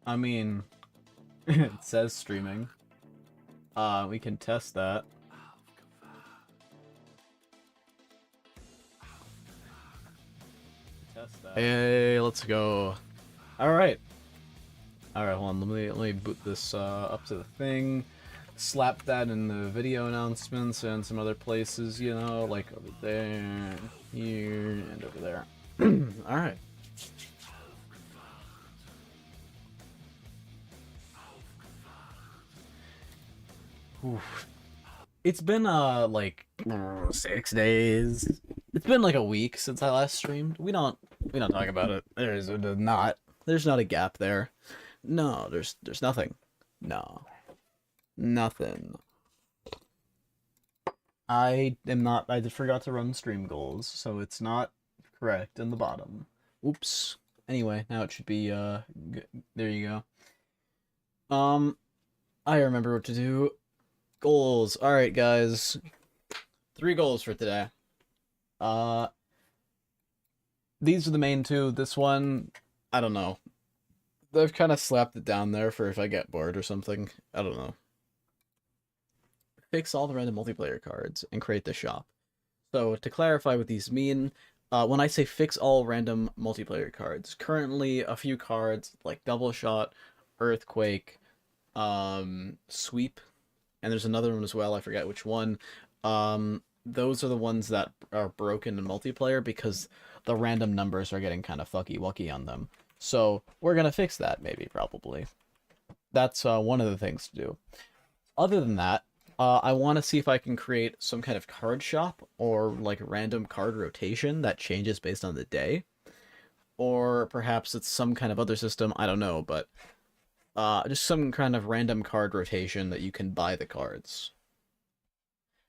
I mean, it says streaming. We can test that. Test that. Hey, let's go. All right. All right, hold on. Let me boot this up to the thing. Slap that in the video announcements and some other places, you know, like over there, here, and over there. All right. Oof. It's been like 6 days. It's been like a week since I last streamed. We don't talk about it. There's not a gap there. No, there's nothing. No. Nothing. I just forgot to run stream goals, so it's not correct in the bottom. Oops. Anyway, now it should be there you go. I remember what to do. Goals. All right, guys. 3 goals for today. Uh these are the main two. This one, I don't know. I've kind of slapped it down there for if I get bored or something. I don't know. Fix all the random multiplayer cards and create the shop. So to clarify what these mean, when I say fix all random multiplayer cards, currently a few cards like Double Shot, Earthquake, Sweep, and there's another one as well, I forget which one. Those are the ones that are broken in multiplayer because the random numbers are getting kind of fucky-wucky on them. So we're gonna fix that, maybe, probably. That's one of the things to do. Other than that, I want to see if I can create some kind of card shop or like random card rotation that changes based on the day. Or perhaps it's some kind of other system, I don't know, but just some kind of random card rotation that you can buy the cards.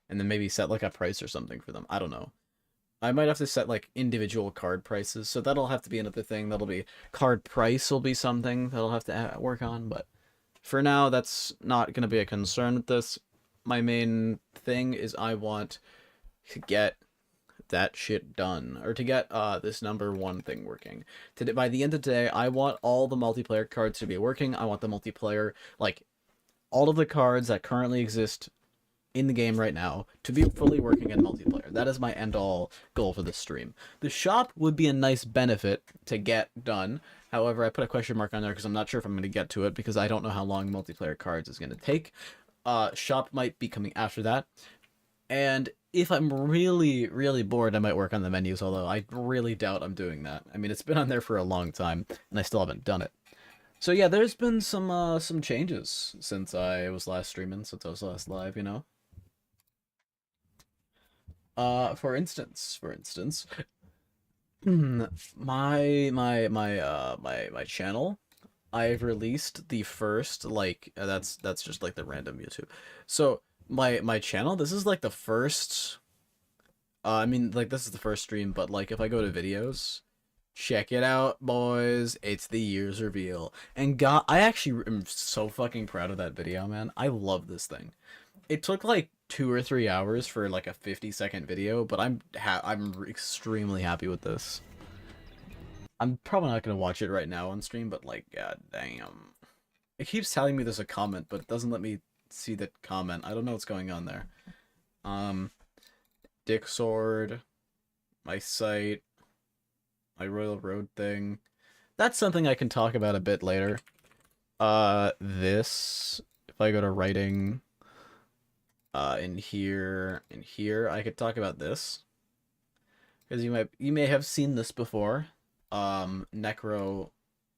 And then maybe set like a price or something for them. I don't know. I might have to set like individual card prices, so that'll have to be another thing. That'll be card price will be something that'll have to work on, but for now that's not going to be a concern with this. My main thing is I want to get that shit done, or to get this number 1 thing working. By the end of the day, I want all the multiplayer cards to be working. I want the multiplayer, like, all of the cards that currently exist in the game right now to be fully working in multiplayer. That is my end-all goal for this stream. The shop would be a nice benefit to get done. However, I put a question mark on there because I'm not sure if I'm going to get to it because I don't know how long multiplayer cards is going to take. Shop might be coming after that. And if I'm really, really bored, I might work on the menus, although I really doubt I'm doing that. I mean, it's been on there for a long time, and I still haven't done it. So yeah, there's been some changes since I was last streaming, since I was last live, you know? For instance, my channel, I've released the first, like, that's just like the random YouTube. So my channel, this is like the first, I mean, like, this is the first stream, but like if I go to videos, check it out, boys, it's the year's reveal. And God, I actually am so fucking proud of that video, man. I love this thing. It took like 2 or 3 hours for like a 50-second video, but I'm extremely happy with this. I'm probably not gonna watch it right now on stream, but like, god damn. It keeps telling me there's a comment, but it doesn't let me see the comment. I don't know what's going on there. Dick Sword, my site, my Royal Road thing. That's something I can talk about a bit later. This, if I go to writing, in here, I could talk about this. Because you may have seen this before. Necro,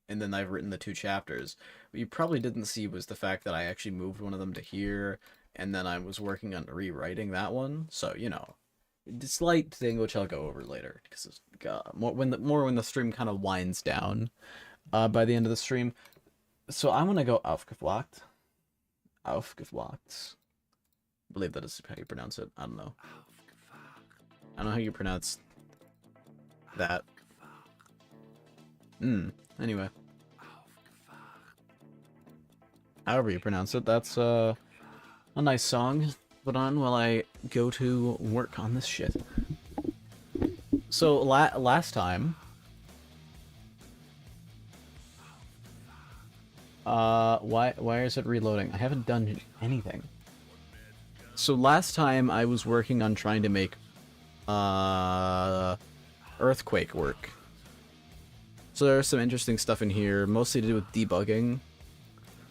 and then I've written the 2 chapters. What you probably didn't see was the fact that I actually moved one of them to here, and then I was working on rewriting that one. So, you know, the slight thing which I'll go over later, because more when the stream kind of winds down, by the end of the stream. So I'm gonna go aufgefwagt. Aufgefwagt. I believe that is how you pronounce it. I don't know. I don't know how you pronounce that. Anyway. However you pronounce it, that's a nice song to put on while I go to work on this shit. So, last time... Why is it reloading? I haven't done anything. So last time I was working on trying to make earthquake work. So there's some interesting stuff in here, mostly to do with debugging.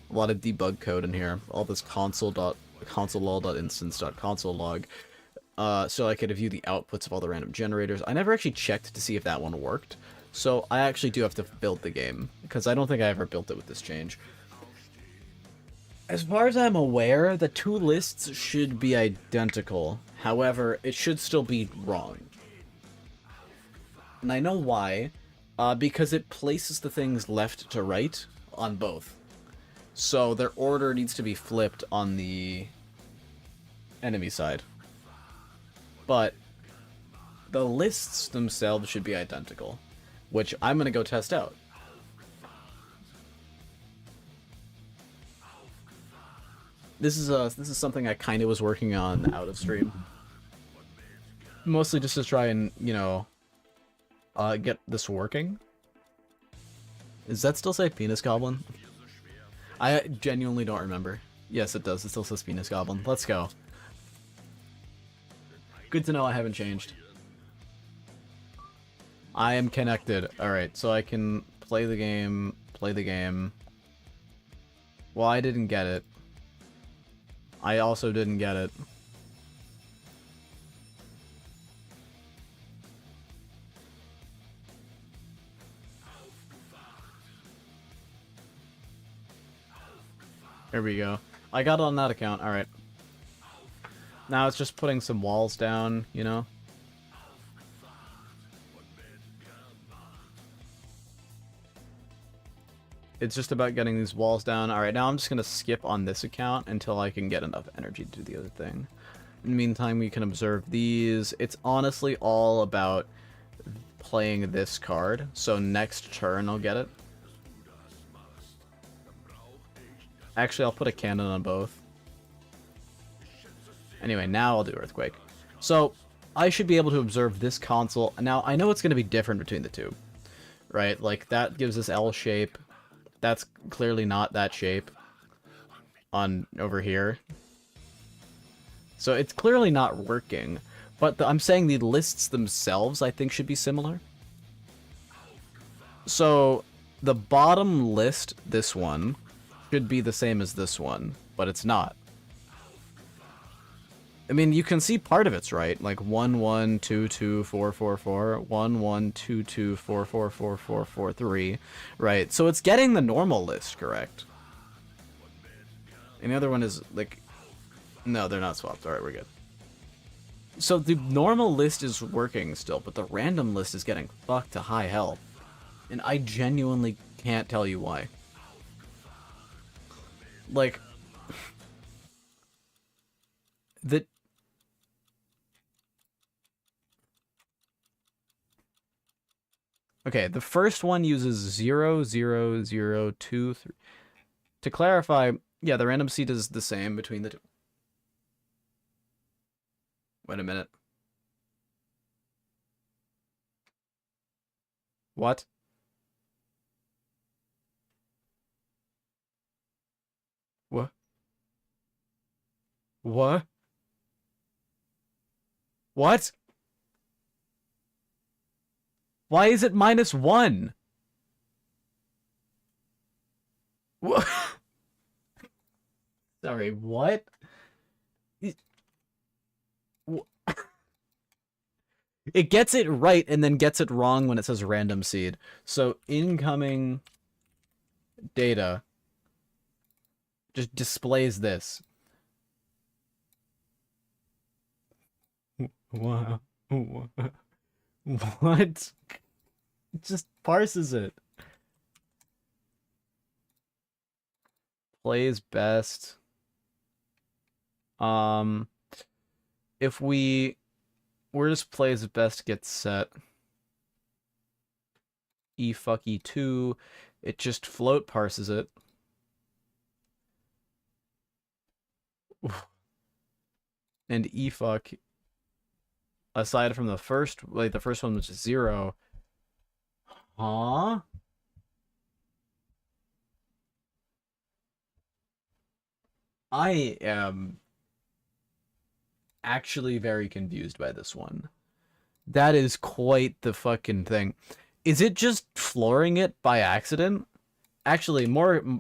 A lot of debug code in here. All this console.console.lol.instance.console log. So I could view the outputs of all the random generators. I never actually checked to see if that one worked. So I actually do have to build the game, because I don't think I ever built it with this change. As far as I'm aware, the two lists should be identical. However, it should still be wrong. And I know why. Because it places the things left to right on both. So their order needs to be flipped on the enemy side. But the lists themselves should be identical, which I'm going to go test out. This is something I kind of was working on out of stream. Mostly just to try and, you know, get this working. Does that still say Penis Goblin? I genuinely don't remember. Yes, it does. It still says Penis Goblin. Let's go. Good to know I haven't changed. I am connected. Alright, so I can play the game. Well, I didn't get it. I also didn't get it. There we go. I got it on that account. Alright. Now it's just putting some walls down, you know? It's just about getting these walls down. Alright, now I'm just going to skip on this account until I can get enough energy to do the other thing. In the meantime, we can observe these. It's honestly all about playing this card. So next turn, I'll get it. Actually, I'll put a cannon on both. Anyway, now I'll do Earthquake. So, I should be able to observe this console. Now, I know it's going to be different between the two. Right? Like, that gives us L shape. That's clearly not that shape. On over here. So, it's clearly not working. But I'm saying the lists themselves, I think, should be similar. So, the bottom list, this one, should be the same as this one, but it's not. I mean, you can see part of it's right, like 1 1 2 2 4 4 4 1 1 2 2 4 4 4 4 4 3, right? So it's getting the normal list correct. And the other one is like, no, they're not swapped. All right, we're good. So the normal list is working still, but the random list is getting fucked to high hell, and I genuinely can't tell you why. Like, okay, the first one uses 0, 0, 0, 2, 3. To clarify, yeah, the random seed is the same between the two. Wait a minute. What? What? What? What? Why is it -1? What? Sorry, what? It gets it right and then gets it wrong when it says random seed. So incoming data just displays this. Wow. What? It just parses it. Plays best. If where does plays best get set? E fuck E2. It just float parses it. And E fuck, aside from the first, like the first one which is 0. Huh? I am actually very confused by this one. That is quite the fucking thing. Is it just flooring it by accident? Actually,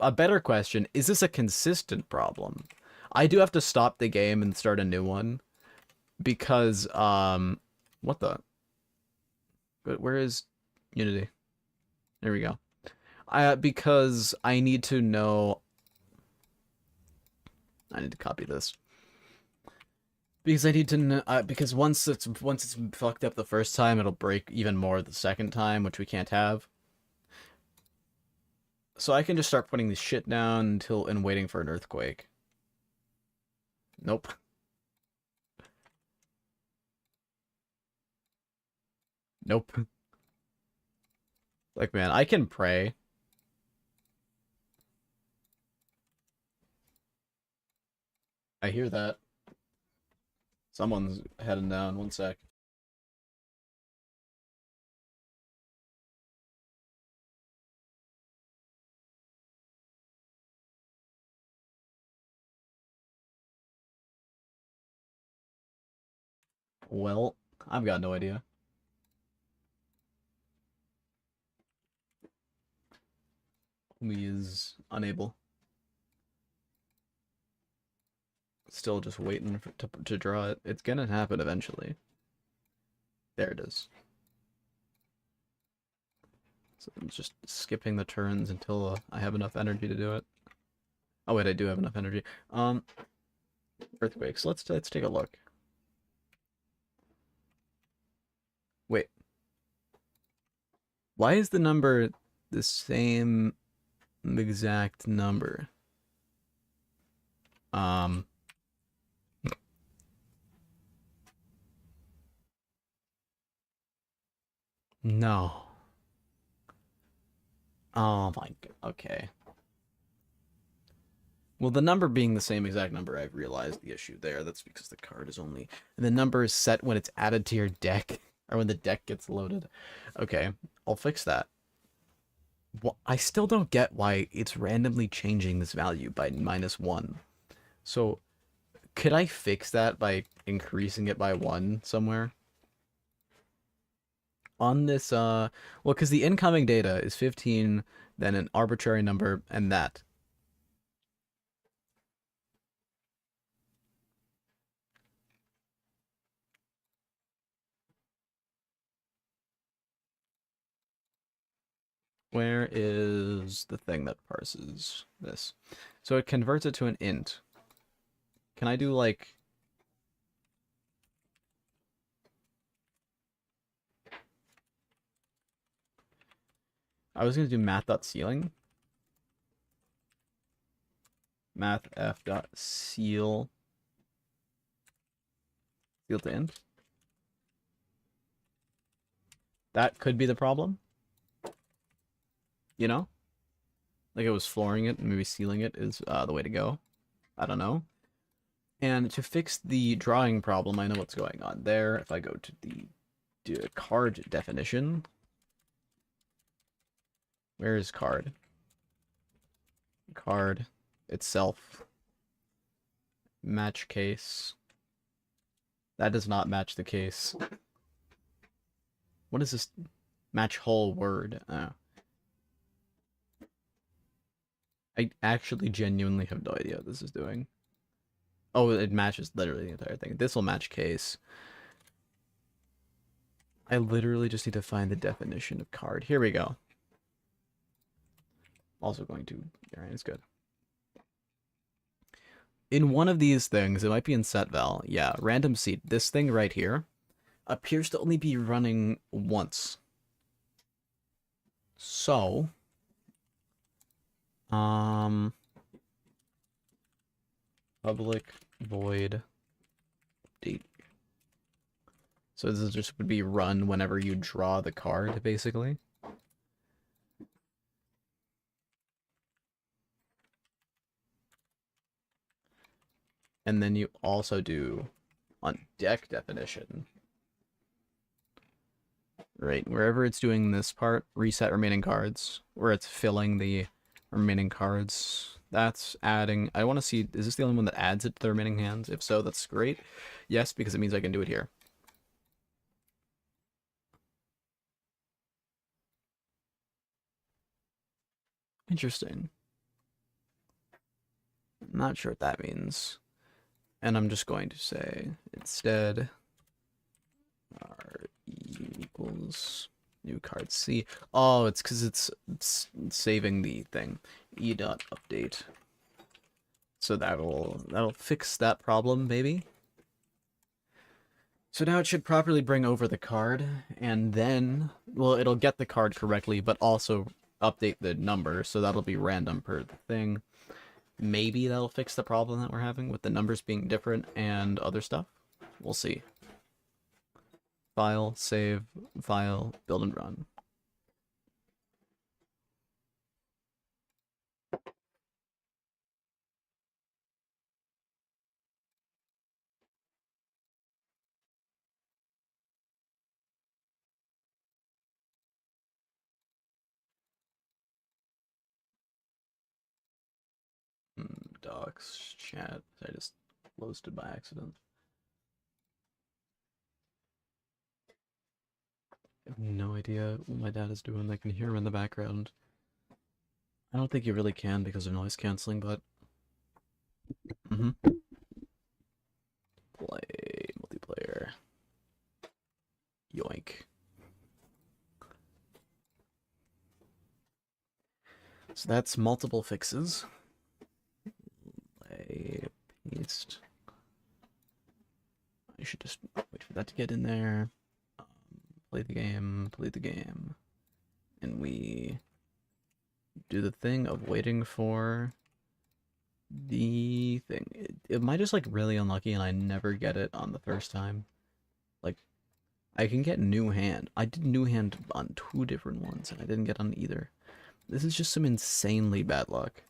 a better question, is this a consistent problem? I do have to stop the game and start a new one because what the where is Unity? There we go. Because I need to know, I need to copy this. Because I need to know, because once it's fucked up the first time, it'll break even more the second time, which we can't have. So I can just start putting this shit down and waiting for an earthquake. Nope. Nope. Like, man, I can pray. I hear that. Someone's heading down. One sec. Well, I've got no idea. He is unable. Still just waiting to draw it. It's gonna happen eventually. There it is. So I'm just skipping the turns until I have enough energy to do it. Oh wait, I do have enough energy. Earthquakes. Let's take a look. Wait. Why is the number the same exact number? No. Oh my god. Okay. Well, the number being the same exact number, I've realized the issue there. That's because the card is only... And the number is set when it's added to your deck, or when the deck gets loaded. Okay, I'll fix that. Well, I still don't get why it's randomly changing this value by -1. So, could I fix that by increasing it by 1 somewhere? On this, well, because the incoming data is 15, then an arbitrary number, and that. Where is the thing that parses this? So it converts it to an int. Can I do like... I was going to do math.ceiling. Math.f.ceil. Ceil to int. That could be the problem. You know? Like it was flooring it and maybe sealing it is the way to go. I don't know. And to fix the drawing problem, I know what's going on there. If I go to the card definition. Where is card? Card itself. Match case. That does not match the case. What is this? Match whole word. Oh. I actually genuinely have no idea what this is doing. Oh, it matches literally the entire thing. This will match case. I literally just need to find the definition of card. Here we go. Also going to... Alright, it's good. In one of these things, it might be in set val. Yeah, random seed. This thing right here appears to only be running once. So... public void date. So this just would be run whenever you draw the card, basically. And then you also do on deck definition. Right, wherever it's doing this part, reset remaining cards, where it's filling the remaining cards. That's adding. I want to see, is this the only one that adds it to the remaining hands? If so, that's great. Yes, because it means I can do it here. Interesting. Not sure what that means. And I'm just going to say instead R equals new card C. Oh, it's because it's saving the thing. E dot update. So that'll fix that problem, maybe. So now it should properly bring over the card, and then, well, it'll get the card correctly, but also update the number, so that'll be random per thing. Maybe that'll fix the problem that we're having with the numbers being different and other stuff. We'll see. File, save, file, build and run. Docs, chat. I just closed it by accident. I have no idea what my dad is doing. I can hear him in the background. I don't think you really can because of noise canceling, but play multiplayer. Yoink. So that's multiple fixes. Play, paste. I should just wait for that to get in there. Play the game, and we do the thing of waiting for the thing. Am I just like really unlucky and I never get it on the first time? Like, I can get new hand. I did new hand on 2 different ones and I didn't get on either. This is just some insanely bad luck.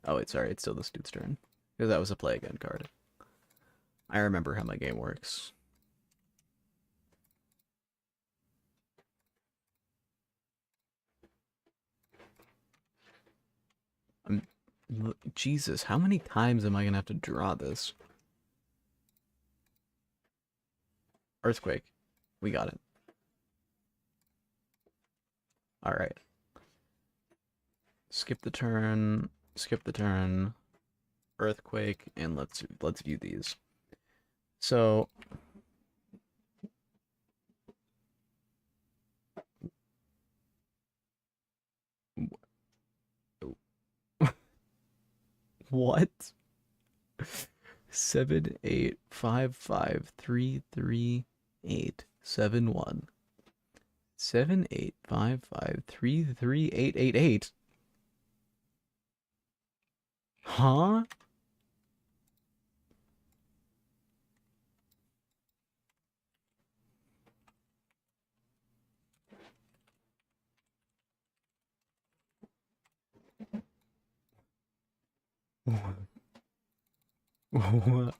Oh wait, sorry, it's still this dude's turn. Because that was a play again card. I remember how my game works. Jesus, how many times am I gonna have to draw this? Earthquake. We got it. Alright. Skip the turn, earthquake, and let's view these. So what? 785533871. 785533888. Huh?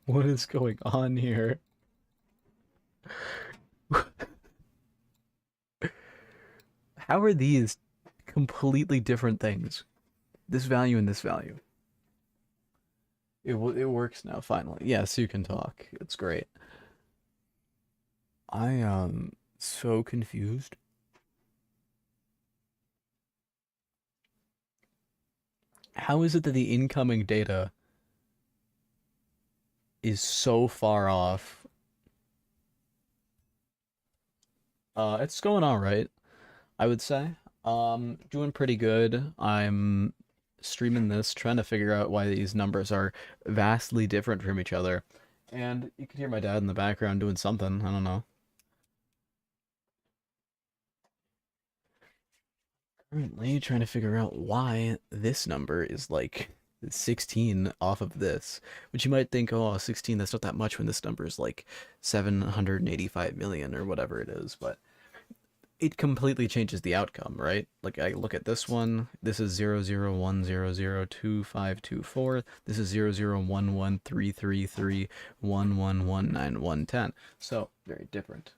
What is going on here? How are these completely different things? This value and this value. It works now finally. Yes, you can talk. It's great. I am so confused. How is it that the incoming data is so far off? It's going all right, I would say. Doing pretty good. I'm streaming this, trying to figure out why these numbers are vastly different from each other. And you can hear my dad in the background doing something. I don't know. Currently trying to figure out why this number is like 16 off of this, which you might think, oh, 16, that's not that much when this number is like 785 million or whatever it is, but it completely changes the outcome, right? Like I look at this one, this is 001002524, this is 0011333111910. So, very different.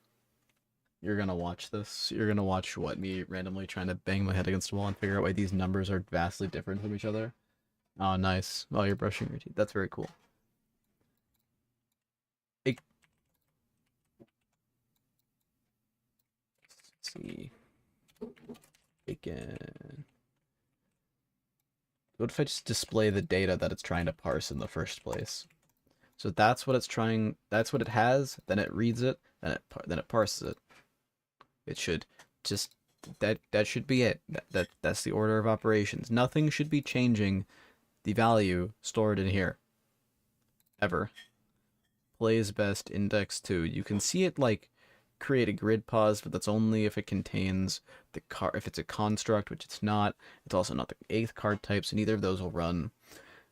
You're gonna watch this. You're gonna watch what me randomly trying to bang my head against the wall and figure out why these numbers are vastly different from each other. Oh, nice. While you're brushing your teeth. That's very cool. Let's see. Bacon. What if I just display the data that it's trying to parse in the first place? So that's what it's trying. That's what it has. Then it reads it. Then it parses it. It should just that should be it. That's the order of operations. Nothing should be changing the value stored in here ever. Plays best index 2. You can see it like create a grid pause, but that's only if it contains the card. If it's a construct, which it's not. It's also not the 8th card type, so neither of those will run.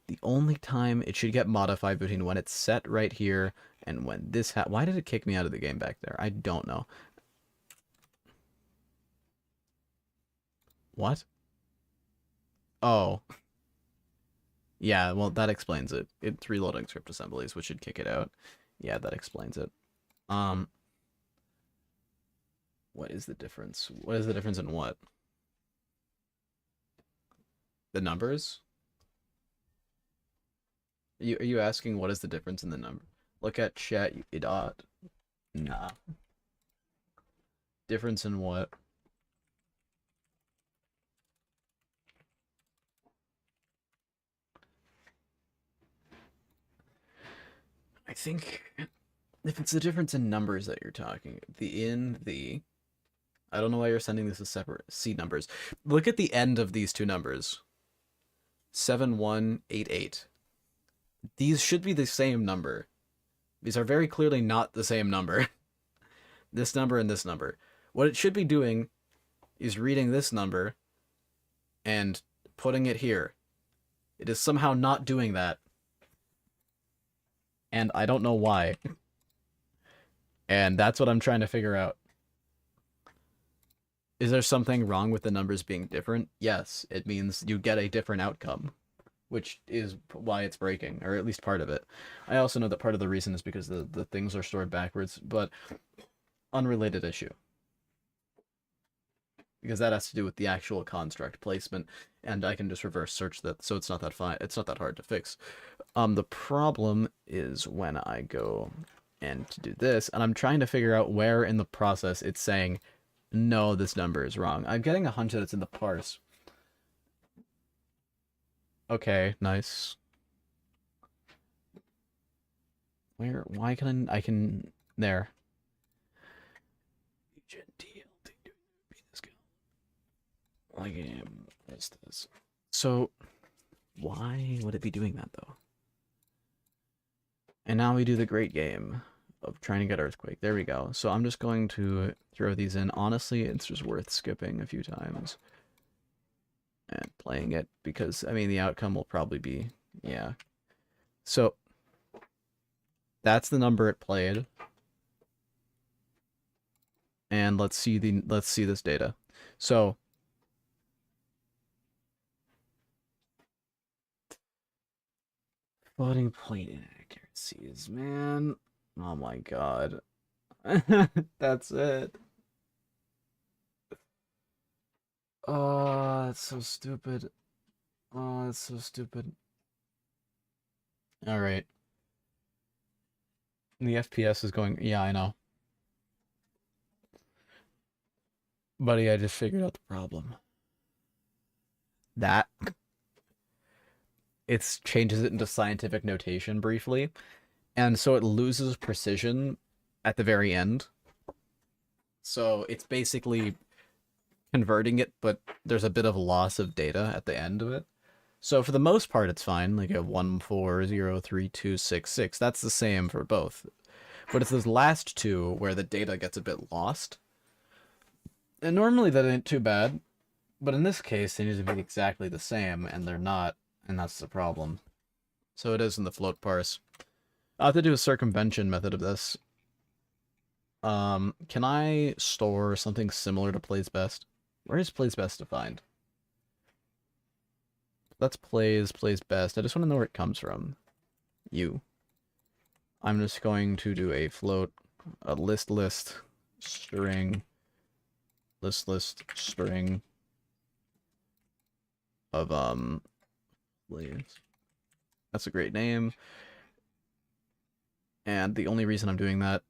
The only time it should get modified between when it's set right here and when this why did it kick me out of the game back there? I don't know. What? Oh. Yeah, well, that explains it. It's reloading script assemblies, which should kick it out. Yeah, that explains it. Um, what is the difference? What is the difference in what? The numbers? Are you asking what is the difference in the number? Look at chat, you idiot. Nah. Difference in what? I think if it's the difference in numbers that you're talking, the I don't know why you're sending this as separate C numbers. Look at the end of these two numbers. 7188. These should be the same number. These are very clearly not the same number. This number and this number. What it should be doing is reading this number and putting it here. It is somehow not doing that. And I don't know why. And that's what I'm trying to figure out. Is there something wrong with the numbers being different? Yes, it means you get a different outcome, which is why it's breaking, or at least part of it. I also know that part of the reason is because the things are stored backwards, but unrelated issue. Because that has to do with the actual construct placement, and I can just reverse search that, so it's not that it's not that hard to fix. The problem is when I go and to do this, and I'm trying to figure out where in the process it's saying, no, this number is wrong. I'm getting a hunch that it's in the parse. Okay, nice. Why can there. What's this? So, why would it be doing that, though? And now we do the great game of trying to get Earthquake. There we go. So I'm just going to throw these in. Honestly, it's just worth skipping a few times and playing it because, I mean, the outcome will probably be, yeah. So that's the number it played. And let's see this data. So floating point inaccuracies, man. Oh my god. That's it. Oh, that's so stupid. Oh, that's so stupid. Alright. The FPS is going... Yeah, I know. Buddy, I just figured out the problem. That... It changes it into scientific notation briefly, and so it loses precision at the very end. So it's basically converting it, but there's a bit of loss of data at the end of it. So for the most part, it's fine, like a 14032666. That's the same for both. But it's those last two where the data gets a bit lost. And normally that ain't too bad, but in this case, they need to be exactly the same, and they're not, and that's the problem. So it is in the float parse. I'll have to do a circumvention method of this. Can I store something similar to plays best? Where is plays best defined? That's plays best. I just want to know where it comes from. I'm just going to do a float, a list. string list string of please. That's a great name. And the only reason I'm doing that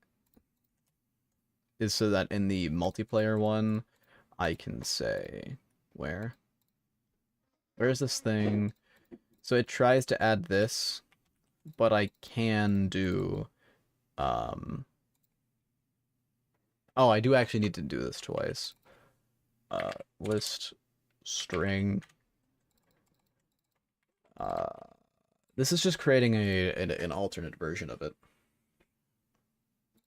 is so that in the multiplayer one, I can say where's this thing? So it tries to add this, but I can do oh, I do actually need to do this twice. List string. This is just creating an alternate version of it.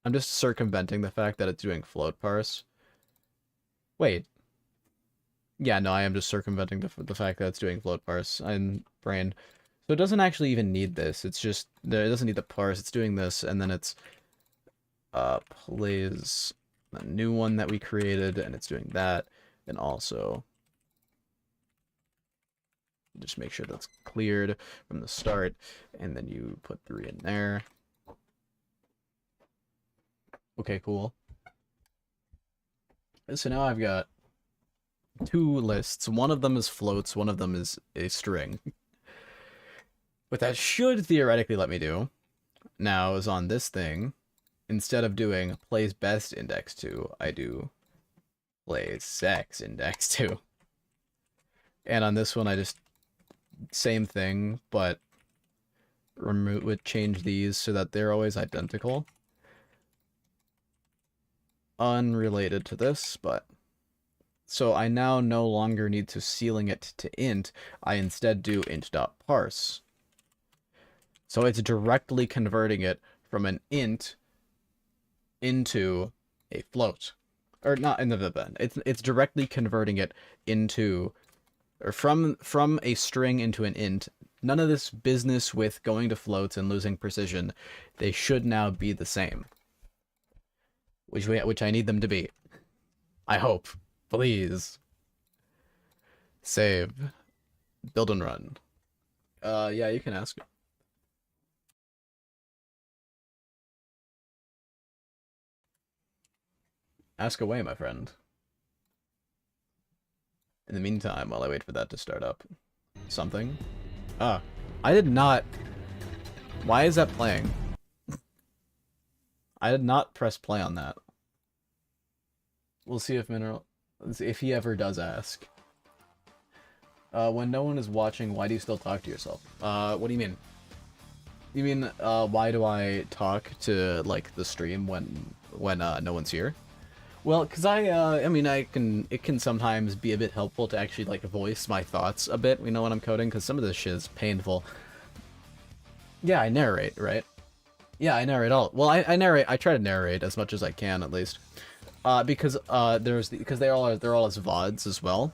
I'm just circumventing the fact that it's doing float parse. Wait. Yeah, no, I am just circumventing the fact that it's doing float parse. I'm brain. So it doesn't actually even need this. It's just, it doesn't need the parse. It's doing this, and then it's plays a new one that we created, and it's doing that, and also just make sure that's cleared from the start, and then you put 3 in there. Okay, cool. So now I've got 2 lists. One of them is floats, one of them is a string. What that should theoretically let me do now is on this thing, instead of doing plays best index 2, I do plays sex index 2. And on this one, I just same thing, but change these so that they're always identical. Unrelated to this, but so I now no longer need to ceiling it to int. I instead do int.parse. So it's directly converting it from an int into a float, or not in the event. It's directly converting it into, or from a string into an int. None of this business with going to floats and losing precision. They should now be the same. Which I need them to be. I hope. Please. Save. Build and run. Yeah, you can ask. Ask away, my friend. In the meantime, while I wait for that to start up. Something? Ah. I did not... Why is that playing? I did not press play on that. We'll see if if he ever does ask. When no one is watching, why do you still talk to yourself? What do you mean? You mean, why do I talk to, like, the stream when no one's here? Well, because I mean, it can sometimes be a bit helpful to actually, like, voice my thoughts a bit, you know, when I'm coding, because some of this shit is painful. Yeah, I narrate, right? Yeah, I narrate all. Well, I narrate. I try to narrate as much as I can, at least, because because they're all as VODs as well.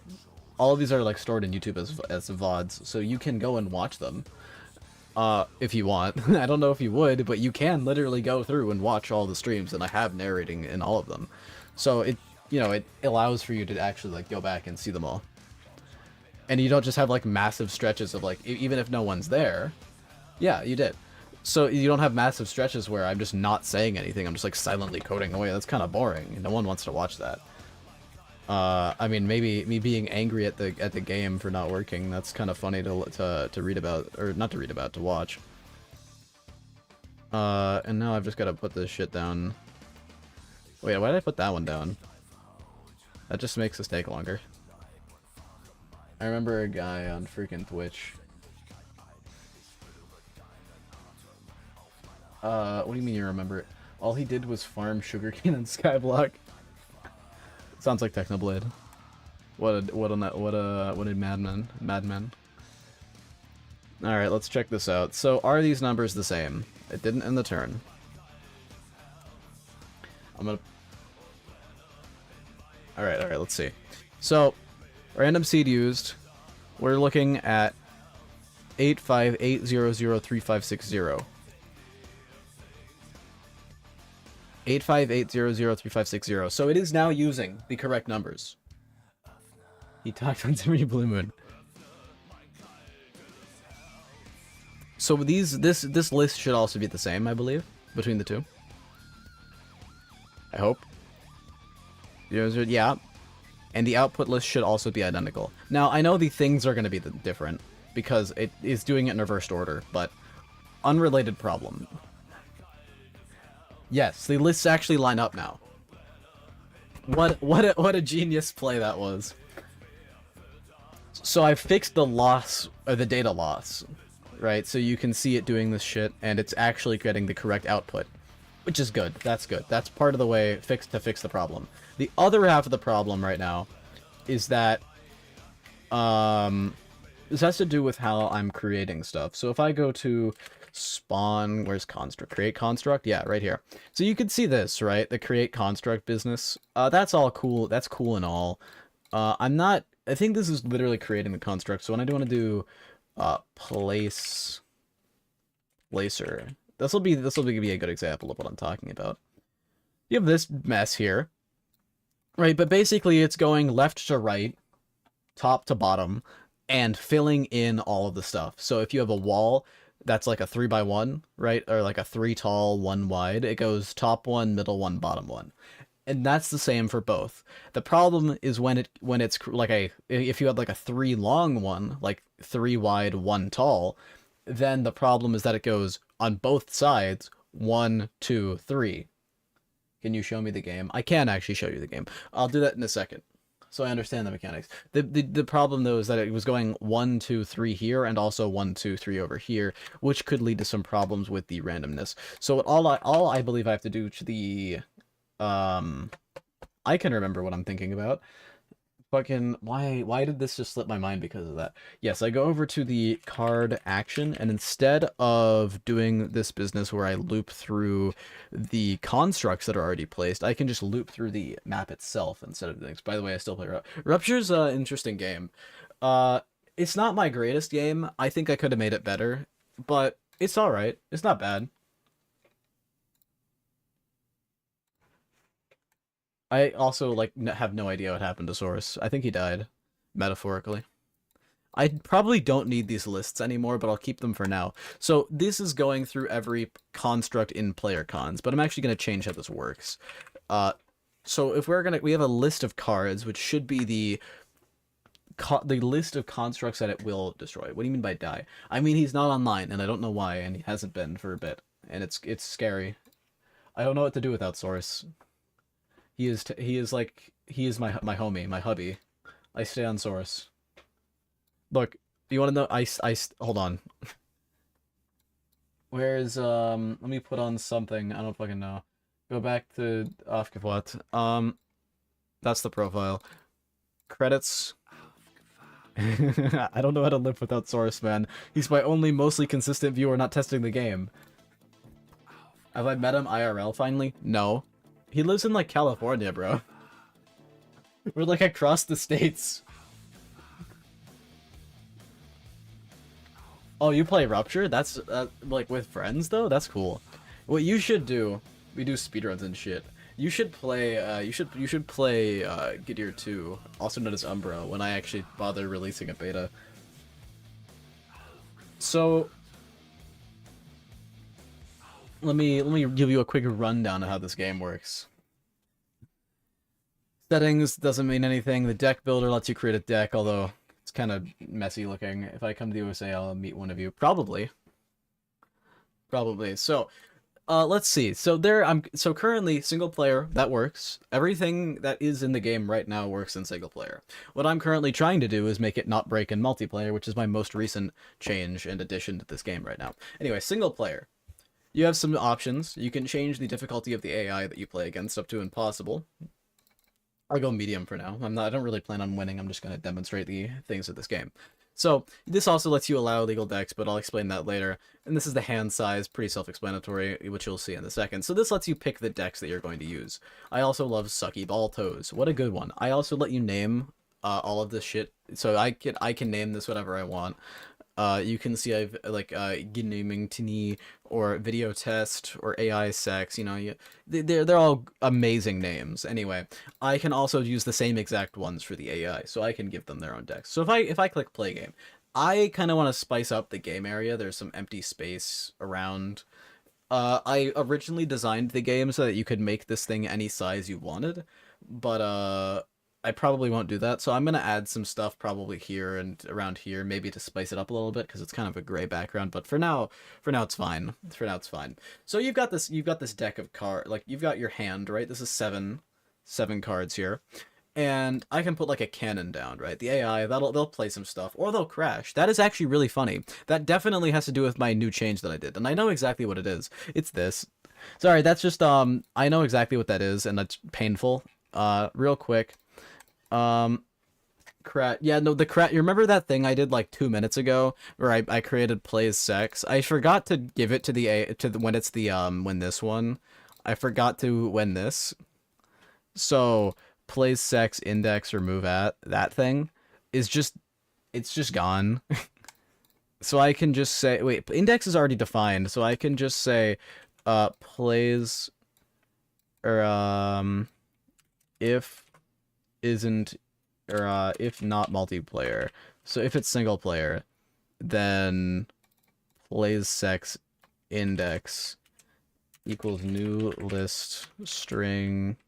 All of these are like stored in YouTube as VODs, so you can go and watch them, if you want. I don't know if you would, but you can literally go through and watch all the streams, and I have narrating in all of them, so it allows for you to actually like go back and see them all, and you don't just have like massive stretches of like even if no one's there. Yeah, you did. So you don't have massive stretches where I'm just not saying anything. I'm just like silently coding away. That's kind of boring. No one wants to watch that. I mean, maybe me being angry at the game for not working. That's kind of funny to read about, or not to read about, to watch. And now I've just got to put this shit down. Wait, why did I put that one down? That just makes this take longer. I remember a guy on freaking Twitch. What do you mean you remember it? All he did was farm sugarcane and Skyblock. Sounds like Technoblade. What a madman. Alright, let's check this out. So, are these numbers the same? It didn't end the turn. I'm gonna... Alright, let's see. So, random seed used. We're looking at 858003560. 858003560. So it is now using the correct numbers. He talked on Timmy Blue Moon. So this list should also be the same, I believe, between the two. I hope. Yeah, and the output list should also be identical. Now, I know the things are going to be different because it is doing it in reversed order, but unrelated problem. Yes, the lists actually line up now. What a genius play that was. So I fixed the loss, or the data loss, right? So you can see it doing this shit, and it's actually getting the correct output, which is good. That's good. That's part of the way to fix the problem. The other half of the problem right now is that this has to do with how I'm creating stuff. So if I go to spawn, where's construct? Create construct? Yeah, right here. So you can see this, right? The create construct business. That's all cool. That's cool and all. I think this is literally creating the construct. So when I do want to do placer, this will be a good example of what I'm talking about. You have this mess here, right? But basically it's going left to right, top to bottom, and filling in all of the stuff. So if you have a wall that's like a 3x1, right? Or like a 3 tall, 1 wide, it goes top one, middle one, bottom one. And that's the same for both. The problem is when it's like if you had like a 3 long one, like 3 wide, 1 tall, then the problem is that it goes on both sides, 1, 2, 3. Can you show me the game? I can actually show you the game. I'll do that in a second, so I understand the mechanics. The problem though is that it was going 1, 2, 3 here, and also 1, 2, 3 over here, which could lead to some problems with the randomness. So all I believe I have to do to the I can remember what I'm thinking about. Fucking why did this just slip my mind because of that? Yes, I go over to the card action, and instead of doing this business where I loop through the constructs that are already placed, I can just loop through the map itself instead of things. By the way, I still play Rupture's an interesting game. It's not my greatest game. I think I could have made it better, but it's alright. It's not bad. I also, like, have no idea what happened to Source. I think he died, metaphorically. I probably don't need these lists anymore, but I'll keep them for now. So this is going through every construct in player cons, but I'm actually going to change how this works. So if we have a list of cards, which should be the list of constructs that it will destroy. What do you mean by die? I mean, he's not online, and I don't know why, and he hasn't been for a bit, and it's scary. I don't know what to do without Source. He is my homie, my hubby. I stay on Source. Look, you want to know? Hold on. Where's let me put on something. I don't fucking know. Go back to Afgefwat. That's the profile. Credits. I don't know how to live without Source, man. He's my only mostly consistent viewer not testing the game. Have I met him IRL finally? No. He lives in, like, California, bro. We're, like, across the states. Oh, you play Rupture? That's, like, with friends, though? That's cool. What you should do... We do speedruns and shit. You should play, you should play, Gideon 2, also known as Umbra, when I actually bother releasing a beta. So... Let me give you a quick rundown of how this game works. Settings doesn't mean anything. The deck builder lets you create a deck, although it's kind of messy looking. If I come to the USA, I'll meet one of you. Probably. So, let's see. So so currently single player, that works. Everything that is in the game right now works in single player. What I'm currently trying to do is make it not break in multiplayer, which is my most recent change and addition to this game right now. Anyway, single player. You have some options. You can change the difficulty of the AI that you play against up to impossible. I'll go medium for now. I don't really plan on winning. I'm just going to demonstrate the things of this game. So this also lets you allow legal decks, but I'll explain that later. And this is the hand size, pretty self-explanatory, which you'll see in a second. So this lets you pick the decks that you're going to use. I also love Sucky Ball Toes. What a good one. I also let you name all of this shit. So I can name this whatever I want. You can see I've like Ginaming Tini or Video Test or AI Sex, you know, they're all amazing names. Anyway, I can also use the same exact ones for the AI, so I can give them their own decks. So if I click play game, I kind of want to spice up the game area. There's some empty space around. I originally designed the game so that you could make this thing any size you wanted, but I probably won't do that. So I'm gonna add some stuff probably here and around here, maybe to spice it up a little bit because it's kind of a gray background. But for now it's fine. For now it's fine. So you've got this deck of card, like you've got your hand, right? This is seven cards here, and I can put like a cannon down, right? The AI they'll play some stuff or they'll crash. That is actually really funny. That definitely has to do with my new change that I did, and I know exactly what it is. It's this. Sorry, that's just I know exactly what that is, and that's painful. Real quick. Um, yeah, no, you remember that thing I did like 2 minutes ago where I created plays sex? I forgot to give it to when it's the when this one. I forgot to when this. So plays sex index remove at that thing is just it's just gone. So I can just say wait, index is already defined, so I can just say plays or if isn't or if not multiplayer. So if it's single player, then plays sex index equals new list string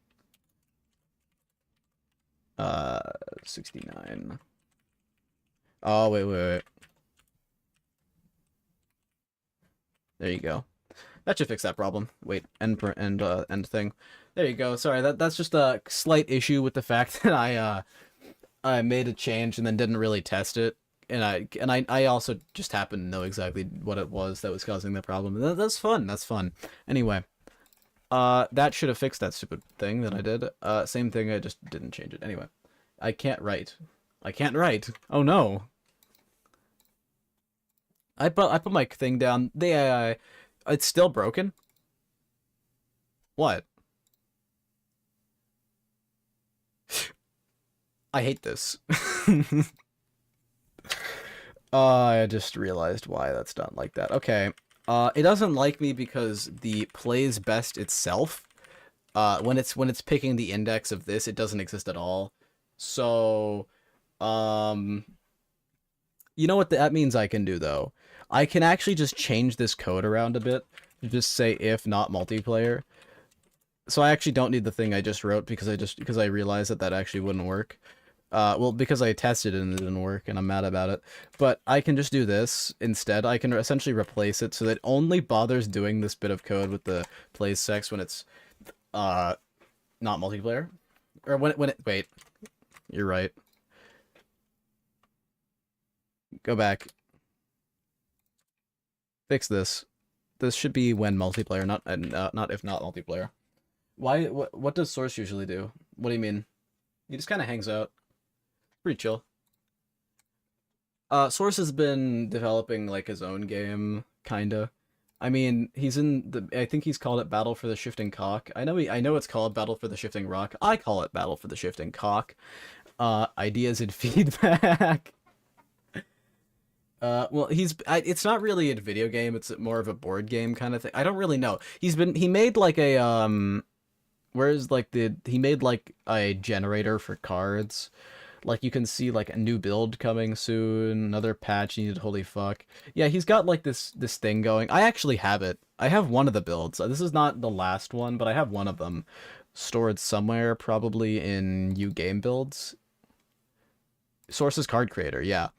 69. Oh wait. There you go. That should fix that problem. Wait, end thing. There you go. Sorry, that's just a slight issue with the fact that I made a change and then didn't really test it, and I also just happened to know exactly what it was that was causing the problem. That's fun. That's fun. Anyway, that should have fixed that stupid thing that I did. Same thing. I just didn't change it. Anyway, I can't write. I can't write. Oh no. I put my thing down. The AI, it's still broken. What? I hate this. I just realized why that's done like that. Okay. It doesn't like me because the plays best itself. When it's picking the index of this, it doesn't exist at all. So, um, you know what that means I can do though? I can actually just change this code around a bit. Just say if not multiplayer. So I actually don't need the thing I just wrote because I realized that actually wouldn't work. Well, because I tested it and it didn't work, and I'm mad about it. But I can just do this instead. I can essentially replace it so that it only bothers doing this bit of code with the plays sex when it's not multiplayer, or when it. Wait, you're right. Go back. Fix this. This should be when multiplayer, not if not multiplayer. Why? What does Source usually do? What do you mean? He just kind of hangs out. Pretty chill. Source has been developing like his own game, kinda. I mean, he's in the. I think he's called it Battle for the Shifting Cock. I know it's called Battle for the Shifting Rock. I call it Battle for the Shifting Cock. Ideas and feedback. Well, it's not really a video game. It's more of a board game kind of thing. I don't really know. He made like a where's like he made like a generator for cards. Like you can see like a new build coming soon, another patch needed, holy fuck. Yeah, he's got like this thing going. I actually have it. I have one of the builds. This is not the last one, but I have one of them stored somewhere, probably in Game builds. Sources card creator, yeah.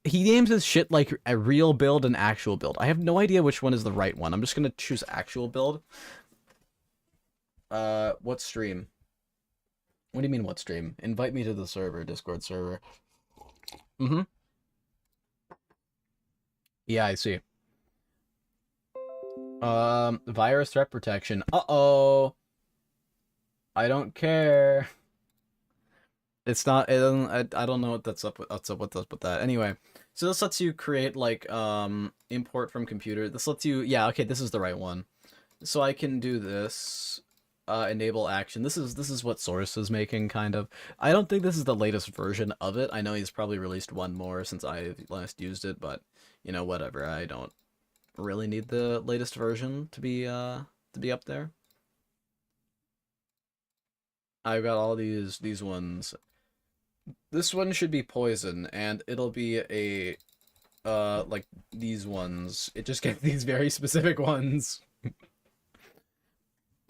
He names his shit like a real build and actual build. I have no idea which one is the right one. I'm just gonna choose actual build. What stream? What do you mean what stream? Invite me to the server, Discord server. Mm-hmm. Yeah, I see. Virus threat protection. Uh-oh. I don't care. It's not. It doesn't. I don't know what that's up with. What's up with that? Anyway, so this lets you create like import from computer. This lets you. Yeah. Okay. This is the right one. So I can do this. Enable action. This is what Source is making, kind of. I don't think this is the latest version of it. I know he's probably released one more since I last used it, but you know, whatever. I don't really need the latest version to be up there. I've got all these ones. This one should be poison, and it'll be a like these ones. It just gets these very specific ones.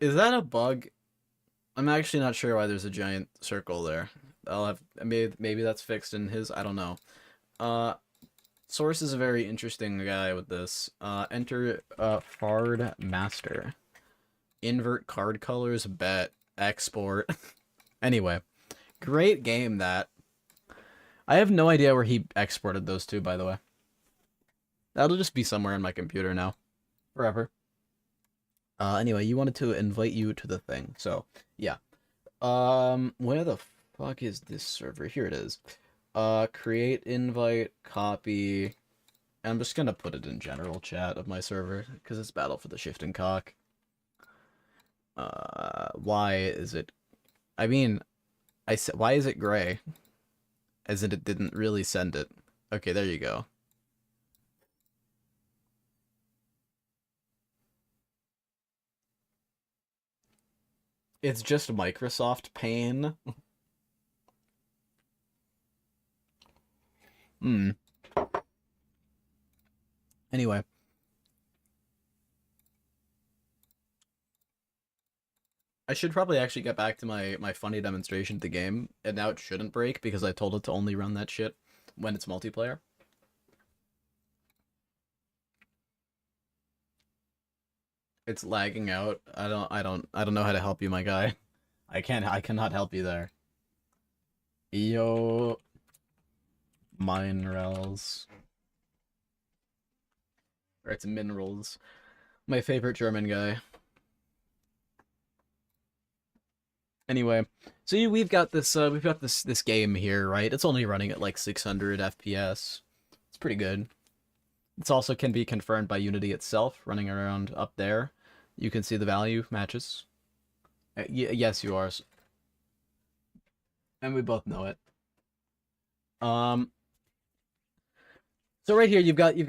Is that a bug? I'm actually not sure why there's a giant circle there. I'll have maybe that's fixed in his. I don't know. Uh, Source is a very interesting guy with this. Enter Fard Master. Invert card colors. Bet. Export. Anyway, great game that. I have no idea where he exported those to, by the way. That'll just be somewhere in my computer now. Forever. Anyway, you wanted to invite you to the thing. So, yeah. Where the fuck is this server? Here it is. Create invite, copy. I'm just gonna put it in general chat of my server, because it's Battle for the Shifting Cock. Why is it... I mean, I said, why is it gray? As in it didn't really send it. Okay, there you go. It's just Microsoft Paint. Hmm. Anyway. I should probably actually get back to my funny demonstration of the game, and now it shouldn't break because I told it to only run that shit when it's multiplayer. It's lagging out. I don't know how to help you, my guy. I cannot help you there. Yo, minerals. Or it's minerals. My favorite German guy. Anyway, so we've got this game here, right? It's only running at like 600 FPS. It's pretty good. It's also can be confirmed by Unity itself, running around up there. You can see the value matches. Yes, you are, and we both know it. Um, so right here you've got your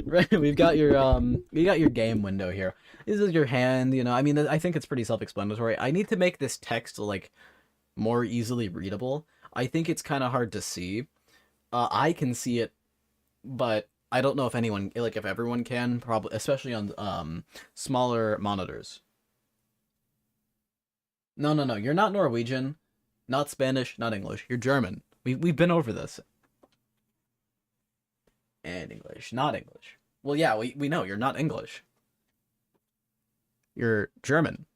right we got your game window here. This is your hand, you know. I mean, I think it's pretty self-explanatory. I need to make this text like more easily readable. I think it's kind of hard to see. I can see it, but I don't know if anyone like if everyone can, probably especially on smaller monitors. No, no, no. You're not Norwegian, not Spanish, not English. You're German. We've been over this. And English, not English. Well, yeah, we know you're not English. You're German.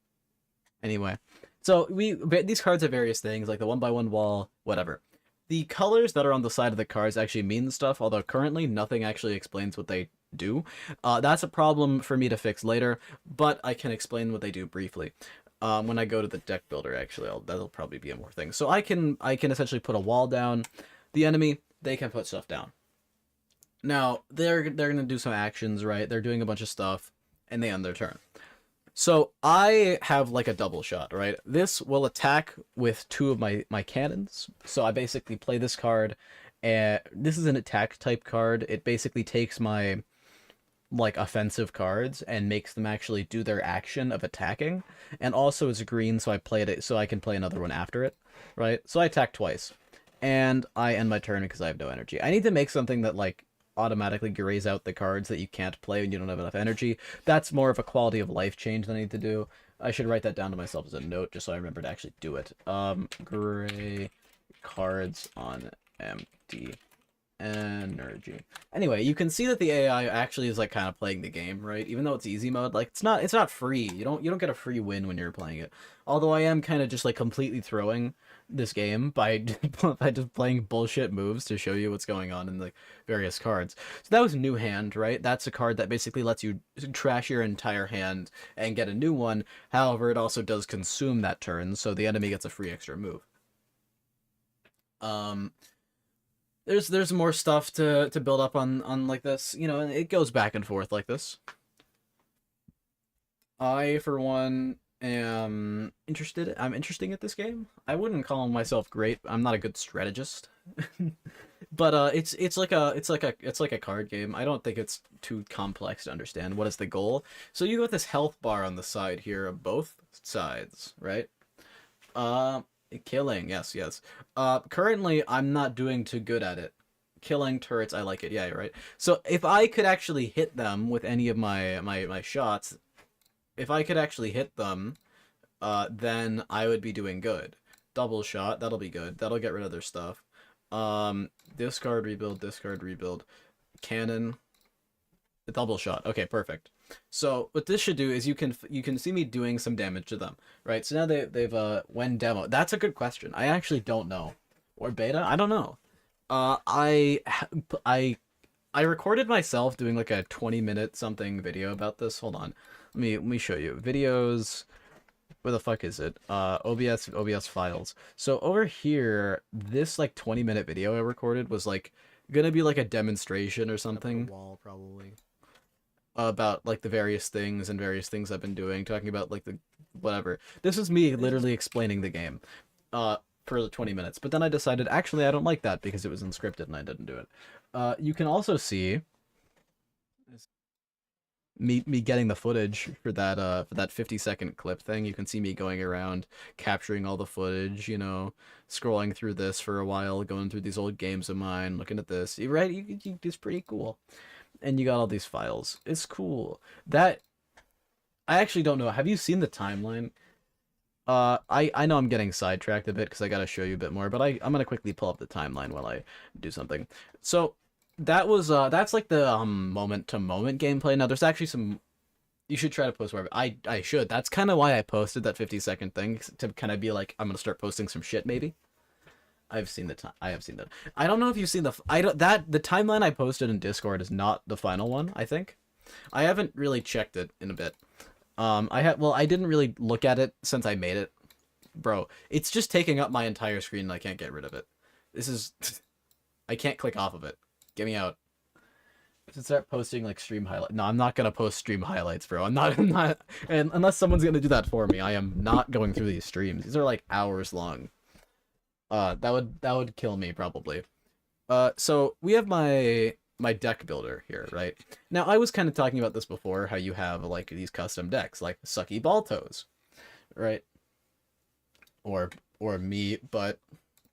Anyway, so these cards have various things like the 1x1 wall, whatever. The colors that are on the side of the cards actually mean stuff, although currently nothing actually explains what they do. That's a problem for me to fix later, but I can explain what they do briefly. When I go to the deck builder, actually, that'll probably be a more thing. So I can essentially put a wall down. The enemy, they can put stuff down. Now they're gonna do some actions, right? They're doing a bunch of stuff, and they end their turn. So I have like a double shot, right? This will attack with two of my cannons. So I basically play this card, and this is an attack type card. It basically takes my like offensive cards and makes them actually do their action of attacking. And also it's green, so I played it so I can play another one after it, right? So I attack twice. And I end my turn because I have no energy. I need to make something that like automatically grays out the cards that you can't play when you don't have enough energy. That's more of a quality of life change that I need to do. I should write that down to myself as a note just so I remember to actually do it. Gray cards on empty energy. Anyway, you can see that the AI actually is like kind of playing the game, right? Even though it's easy mode, like it's not free. You don't get a free win when you're playing it. Although I am kind of just like completely throwing this game by by just playing bullshit moves to show you what's going on in the various cards. So that was new hand, right? That's a card that basically lets you trash your entire hand and get a new one. However, it also does consume that turn, so the enemy gets a free extra move. Um, there's more stuff to build up on like this, you know, and it goes back and forth like this. I, for one, am interested. I'm interesting at this game. I wouldn't call myself great. I'm not a good strategist, but it's like a card game. I don't think it's too complex to understand. What is the goal? So you got this health bar on the side here of both sides, right? Uh, Killing. Yes, yes. Currently I'm not doing too good at it. Killing turrets, I like it. Yeah, you're right. So if I could actually hit them with any of my shots, if I could actually hit them, then I would be doing good. Double shot, that'll be good. That'll get rid of their stuff. Discard, rebuild. Cannon, double shot. Okay, perfect. So what this should do is you can see me doing some damage to them, right? So now they've when demo. That's a good question. I actually don't know. Or beta? I don't know. I I recorded myself doing like a 20-minute something video about this. Hold on. Let me show you. Videos. Where the fuck is it? OBS files. So over here, this like 20-minute video I recorded was like gonna be like a demonstration or something. Wall probably. About like the various things I've been doing, talking about like the whatever. This is me literally explaining the game for the 20 minutes. But then I decided actually I don't like that because it was unscripted and I didn't do it. You can also see me getting the footage for that 50-second clip thing. You can see me going around capturing all the footage, you know, scrolling through this for a while, going through these old games of mine, looking at this. Right? It's pretty cool. And you got all these files. It's cool. That I actually don't know. Have you seen the timeline? I know I'm getting sidetracked a bit because I gotta show you a bit more, but I'm gonna quickly pull up the timeline while I do something. So that was that's like the moment to moment gameplay. Now there's actually some you should try to post wherever. I should. That's kind of why I posted that 50-second thing to kind of be like I'm gonna start posting some shit maybe. I've seen the time. I have seen that. I don't know if you've seen the. I don't that the timeline I posted in Discord is not the final one. I think. I haven't really checked it in a bit. I didn't really look at it since I made it, bro. It's just taking up my entire screen and I can't get rid of it. This is. I can't click off of it. Get me out. To start posting like stream highlights. No, I'm not gonna post stream highlights, bro. I'm not. And unless someone's gonna do that for me, I am not going through these streams. These are like hours long. That would kill me probably. So we have my deck builder here, right? Now I was kind of talking about this before, how you have like these custom decks, like Sucky Baltos, right? Or me, but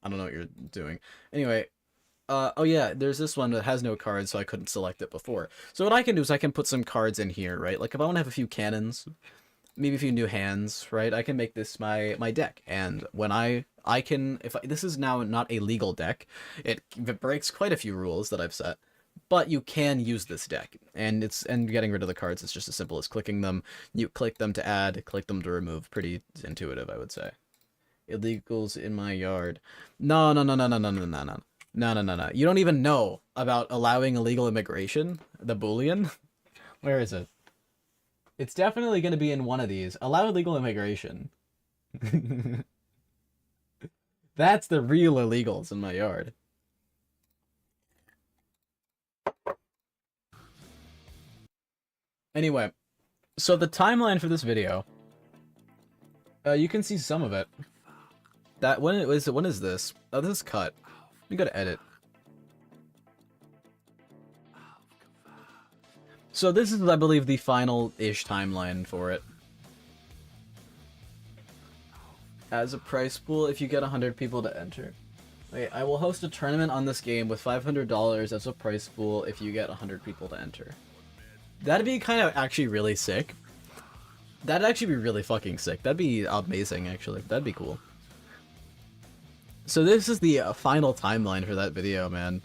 I don't know what you're doing. Anyway, oh yeah, there's this one that has no cards, so I couldn't select it before. So what I can do is I can put some cards in here, right? Like if I want to have a few cannons, maybe a few new hands, right? I can make this my deck, and when I can, this is now not a legal deck, it breaks quite a few rules that I've set, but you can use this deck, and getting rid of the cards is just as simple as clicking them. You click them to add, click them to remove. Pretty intuitive, I would say. Illegals in my yard. No. You don't even know about allowing illegal immigration, the Boolean. Where is it? It's definitely going to be in one of these. Allow illegal immigration. That's the real illegals in my yard. Anyway, so the timeline for this video, you can see some of it. When is this? Oh, this is cut. You gotta edit. So this is, I believe, the final-ish timeline for it. As a prize pool, if you get 100 people to enter. Wait, I will host a tournament on this game with $500 as a prize pool if you get 100 people to enter. That'd be kind of actually really sick. That'd actually be really fucking sick. That'd be amazing, actually. That'd be cool. So this is the final timeline for that video, man.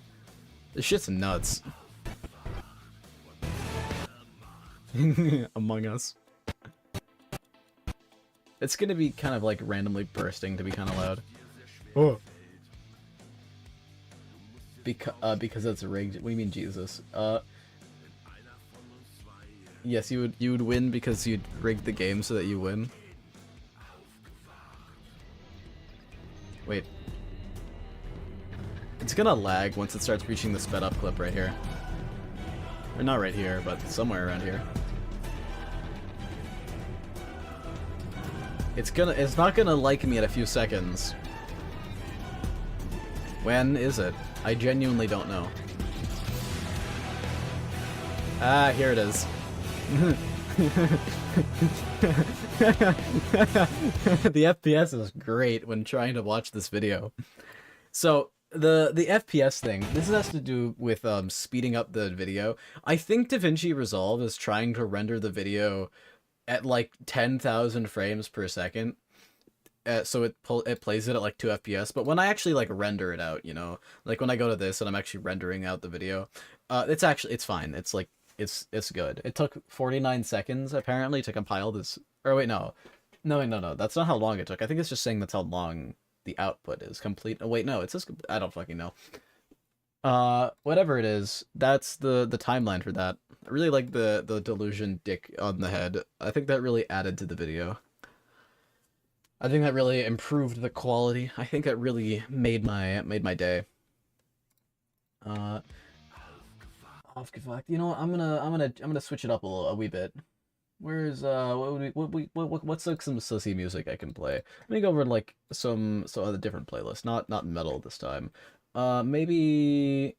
This shit's nuts. Among Us. It's gonna be kind of like randomly bursting to be kind of loud. Oh. Because it's rigged. What do you mean, Jesus? Yes, you would win because you'd rig the game so that you win. Wait. It's gonna lag once it starts reaching the sped up clip right here. Or not right here, but somewhere around here. It's not gonna like me in a few seconds. When is it? I genuinely don't know. Ah, here it is. The FPS is great when trying to watch this video. So the FPS thing, this has to do with speeding up the video. I think DaVinci Resolve is trying to render the video at like 10,000 frames per second. So it plays it at like 2 FPS. But when I actually like render it out, like when I go to this and I'm actually rendering out the video, it's fine. It's like it's good. It took 49 seconds apparently to compile this. Or wait, no. No. That's not how long it took. I think it's just saying that's how long the output is complete. Oh wait, no, it's just I don't fucking know. Whatever it is, that's the timeline for that. I really like the delusion dick on the head. I think that really added to the video. I think that really improved the quality. I think that really made my day. Aufgewacht. You know what? I'm gonna switch it up a wee bit. Where's what's like some sussy music I can play? Let me go over like some other different playlists, not metal this time. Maybe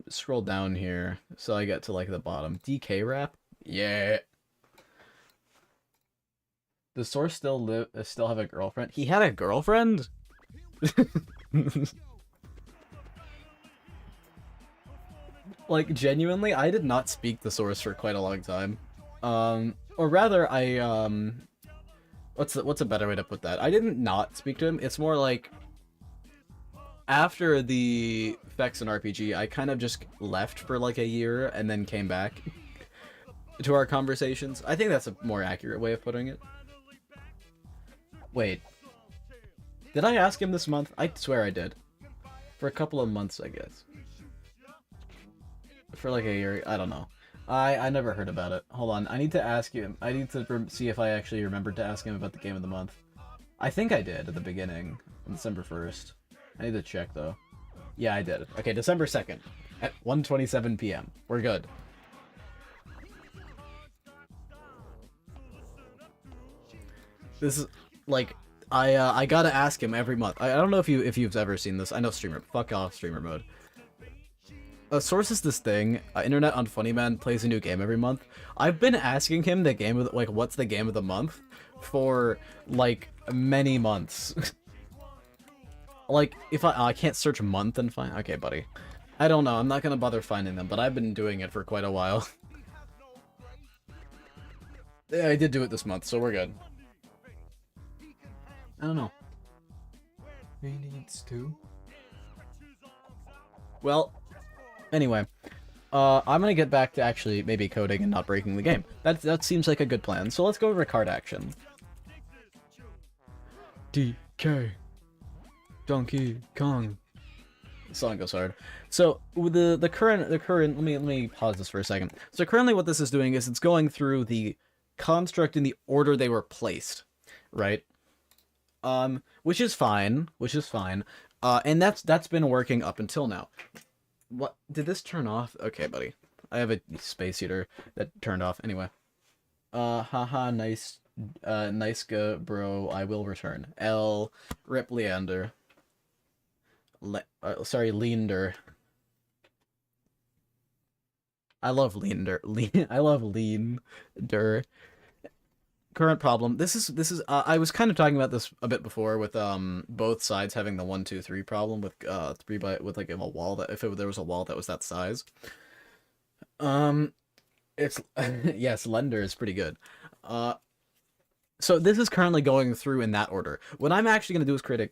scroll down here so I get to like the bottom. DK rap? Yeah. Does Source still have a girlfriend? He had a girlfriend? Like genuinely, I did not speak the Source for quite a long time. Or rather what's a better way to put that? I didn't not speak to him. It's more like after the Fex and RPG, I kind of just left for like a year and then came back to our conversations. I think that's a more accurate way of putting it. Wait. Did I ask him this month? I swear I did. For a couple of months, I guess. For like a year, I don't know. I never heard about it. Hold on, I need to ask him. I need to see if I actually remembered to ask him about the game of the month. I think I did at the beginning, on December 1st. I need to check, though. Yeah, I did. Okay, December 2nd, at 1:27 p.m. We're good. This is, like, I gotta ask him every month. I don't know if you've ever seen this. I know streamer. Fuck off, streamer mode. Source is this thing. Internet on Funny Man plays a new game every month. I've been asking him the game of like what's the game of the month for like many months. Like if I can't search month and find. Okay, buddy. I don't know. I'm not gonna bother finding them, but I've been doing it for quite a while. Yeah, I did do it this month, so we're good. I don't know. He needs to. Well. Anyway, I'm gonna get back to actually maybe coding and not breaking the game. That seems like a good plan. So let's go over card action. DK Donkey Kong. The song goes hard. So with the current let me pause this for a second. So currently what this is doing is it's going through the construct in the order they were placed, right? Which is fine. And that's been working up until now. What did this turn off? Okay, buddy. I have a space heater that turned off. Anyway. Haha, nice go, bro. I will return. L Rip Leander. Sorry, Leander. I love Leander. I love Leander. Current problem. This is I was kind of talking about this a bit before with both sides having the 1 2 3 problem with 3 by with like a wall that there was a wall that was that size. It's yes, Lender is pretty good. So this is currently going through in that order. What I'm actually going to do is create a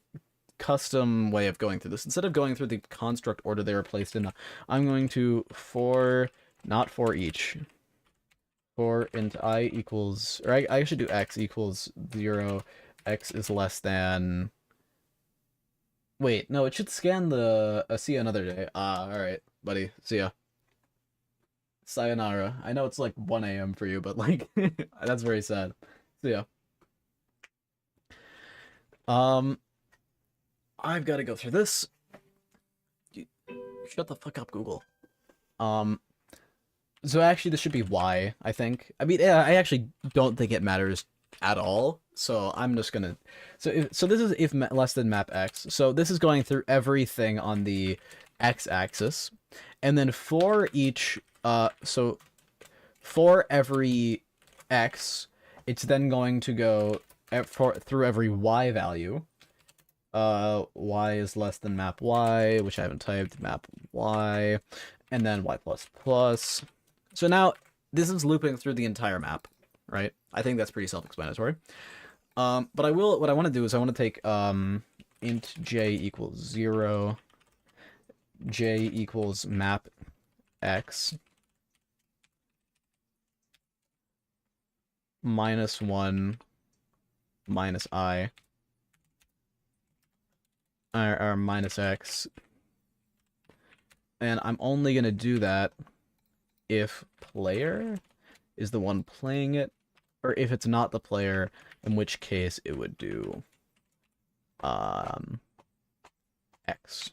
custom way of going through this. Instead of going through the construct order they were placed in, I'm going to not for each. For int I equals, or I should do x equals 0, x is less than... Wait, no, it should scan the... see you another day. Alright, buddy. See ya. Sayonara. I know it's like 1 a.m. for you, but like, that's very sad. See ya. I've got to go through this. Shut the fuck up, Google. So actually, this should be Y, I think. I mean, I actually don't think it matters at all. So I'm just gonna. So this is if less than map x. So this is going through everything on the x-axis, and then for each. So for every x, it's then going to go through every y value. Y is less than map y, which I haven't typed. Map y, and then y plus plus. So now, this is looping through the entire map, right? I think that's pretty self-explanatory. But what I want to do is I want to take int j equals 0, j equals map x minus 1 minus I, or minus x. And I'm only going to do that if player is the one playing it, or if it's not the player, in which case it would do x.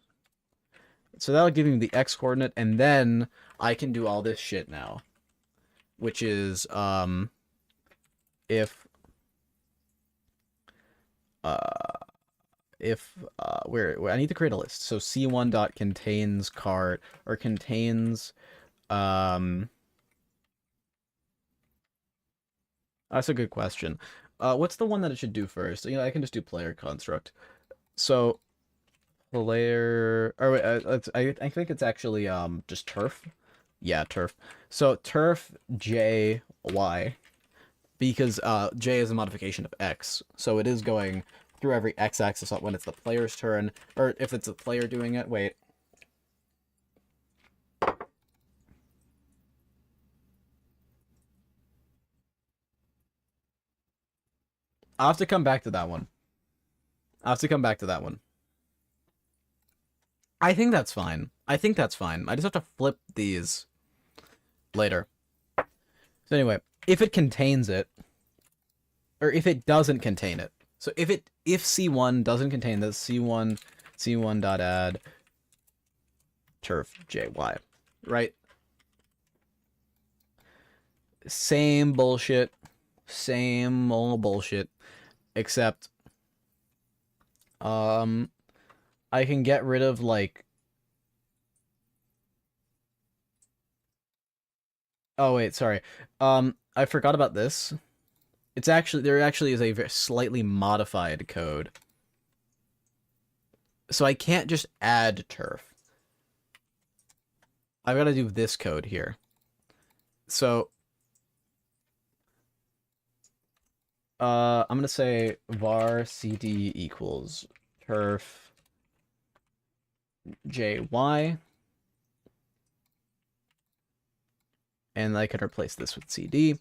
So that'll give me the x coordinate, and then I can do all this shit now, which is if where I need to create a list. So c1 dot contains card, or contains that's a good question. What's the one that it should do first? You know, I can just do player construct. So player, or wait, I think it's actually just turf. Yeah, turf. So turf j y, because j is a modification of x, so it is going through every x-axis when it's the player's turn, or if it's a player doing it. Wait. I'll have to come back to that one. I'll have to come back to that one. I think that's fine. I think that's fine. I just have to flip these later. So anyway, if it contains it, or if it doesn't contain it. So if C1 doesn't contain this, C1 dot add turf JY, right? Same bullshit. Same old bullshit. Except I can get rid of, like, oh wait, sorry. I forgot about this. There actually is a very slightly modified code. So I can't just add turf. I've got to do this code here. So I'm gonna say var cd equals turf jy, and I can replace this with cd.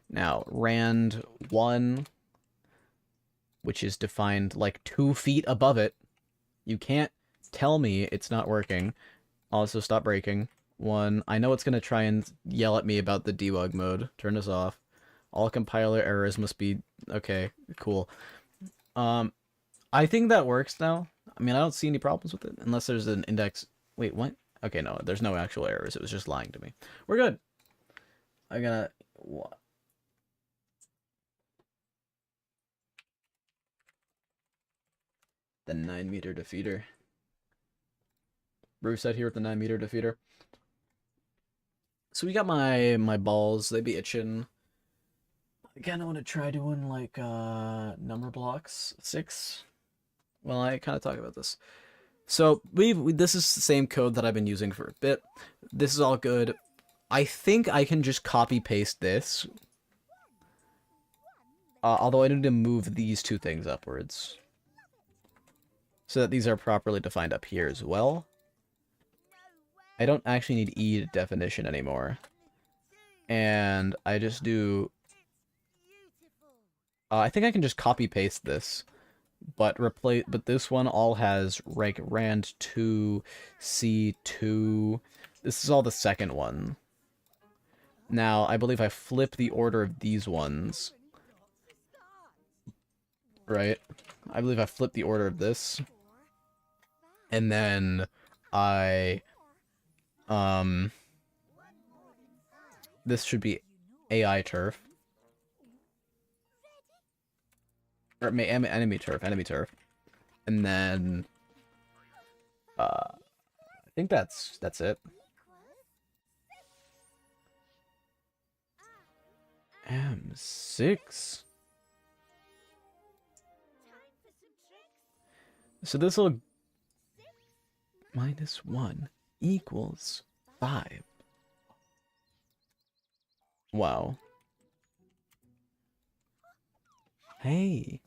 Now rand1, which is defined like 2 feet above it. You can't tell me it's not working. Also, stop breaking. 1. I know it's gonna try and yell at me about the debug mode. Turn this off. All compiler errors must be okay. Cool. I think that works now. I mean, I don't see any problems with it unless there's an index. Wait, what? Okay, no, there's no actual errors. It was just lying to me. We're good. I'm gonna what? The 9-meter defeater. Bruce out here with the 9-meter defeater. So we got my balls. They be itching. Again, I want to try doing like number blocks 6. Well, I kind of talk about this. So this is the same code that I've been using for a bit. This is all good. I think I can just copy paste this. Although I need to move these 2 things upwards, so that these are properly defined up here as well. I don't actually need E definition anymore. And I just do... I think I can just copy paste this, but this one all has like rand2, c2. This is all the second one. Now, I believe I flip the order of these ones. Right? I believe I flip the order of this. And then I this should be AI turf. Or enemy turf. And then I think that's it. M6. So this will -1 equals 5. Wow. Hey.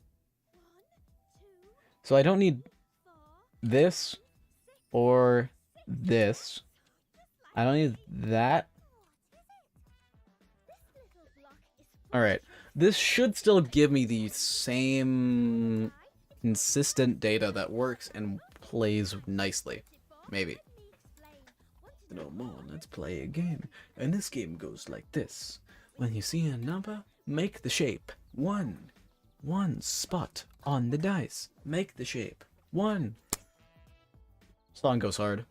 So I don't need this or this. I don't need that. Alright. This should still give me the same consistent data that works and plays nicely. Maybe. No more, let's play a game. And this game goes like this. When you see a number, make the shape. One spot on the dice. Make the shape. One. Song goes hard.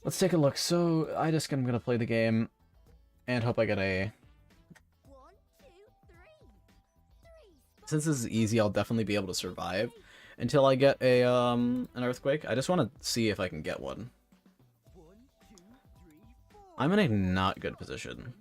Let's take a look. So, I'm gonna play the game and hope I get a... Since this is easy, I'll definitely be able to survive until I get a an earthquake. I just want to see if I can get one. I'm in a not good position.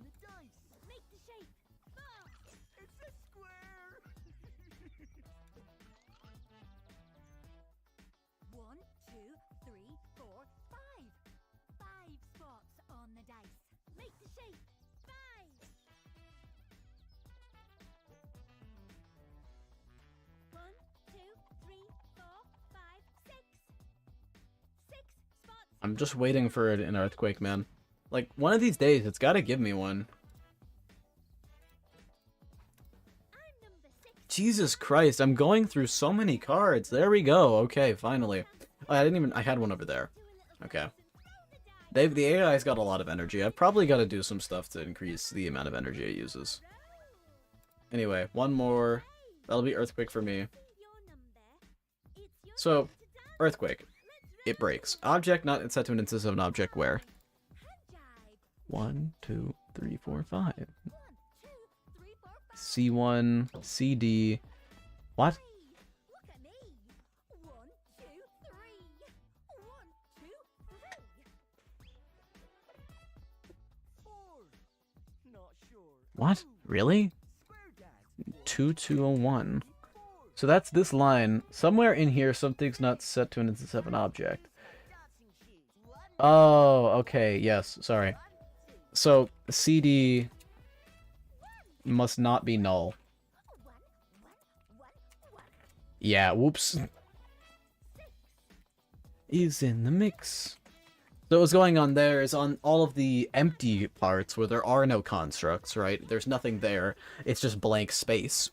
I'm just waiting for an earthquake, man. Like, one of these days, it's gotta give me one. Jesus Christ, I'm going through so many cards. There we go. Okay, finally. Oh, I had one over there. Okay. The AI's got a lot of energy. I've probably got to do some stuff to increase the amount of energy it uses. Anyway, one more. That'll be earthquake for me. So, earthquake. It breaks. Object not set to an instance of an object where? 1, 2, 3, 4, 5. C1, CD. What? What? Really? 2201. So that's this line. Somewhere in here, something's not set to an instance of an object. Oh, okay. Yes, sorry. So, CD must not be null. Yeah, whoops. Is in the mix. So what's going on there is on all of the empty parts where there are no constructs, right? There's nothing there. It's just blank space.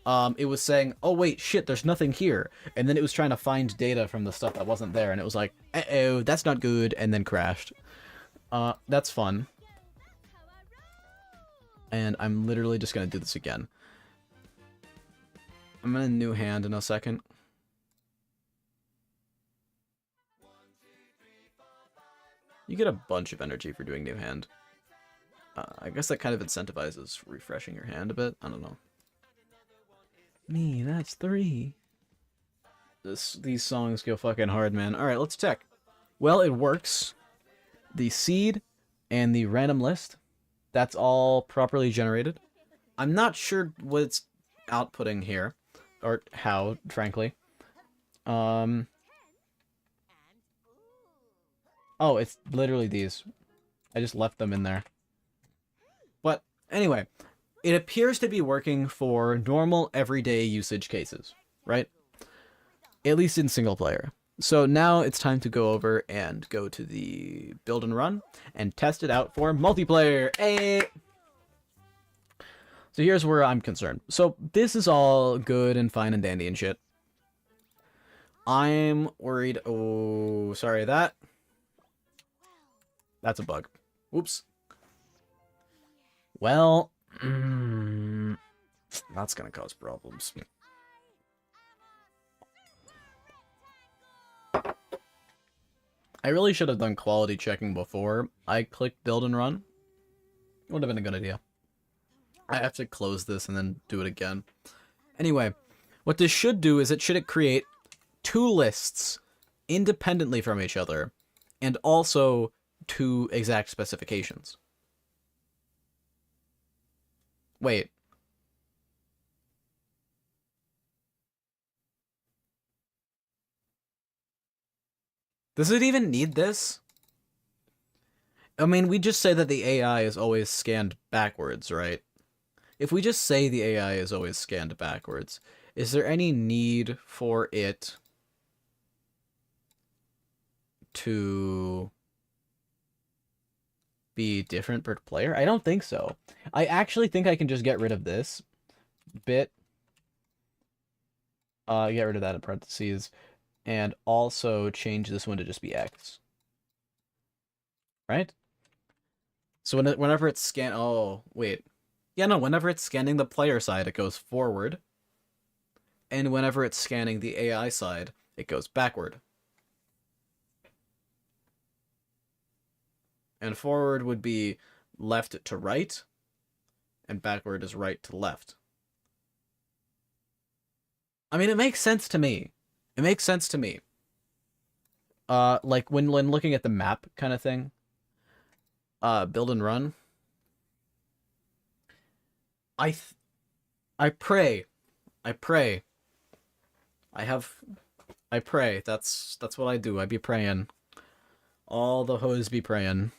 It was saying, oh wait, shit, there's nothing here. And then it was trying to find data from the stuff that wasn't there, and it was like, uh-oh, that's not good, and then crashed. That's fun. And I'm literally just gonna do this again. I'm in a new hand in a second. You get a bunch of energy for doing new hand. I guess that kind of incentivizes refreshing your hand a bit. I don't know. Me, that's 3. These songs go fucking hard, man. Alright, let's check. Well, it works. The seed and the random list, that's all properly generated. I'm not sure what it's outputting here, or how, frankly. Oh, it's literally these. I just left them in there. But anyway, it appears to be working for normal everyday usage cases, right? At least in single player. So now it's time to go over and go to the build and run and test it out for multiplayer. Hey! So here's where I'm concerned. So this is all good and fine and dandy and shit. I'm worried. Oh, sorry, that's a bug. Whoops. Well, that's gonna cause problems. I really should have done quality checking before I clicked build and run. Would have been a good idea. I have to close this and then do it again. Anyway, what this should do is it should create 2 lists independently from each other and also 2 exact specifications. Wait. Does it even need this? I mean, we just say that the AI is always scanned backwards, right? If we just say the AI is always scanned backwards, is there any need for it to be different per player? I don't think so. I actually think I can just get rid of this bit. Get rid of that in parentheses, and also change this one to just be X. Right? So whenever it's oh, wait. Yeah, no, whenever it's scanning the player side, it goes forward. And whenever it's scanning the AI side, it goes backward. And forward would be left to right, and backward is right to left. I mean, it makes sense to me. It makes sense to me. Like when looking at the map kind of thing. Build and run. I I pray. I pray. I pray. That's what I do. I be praying. All the hoes be praying.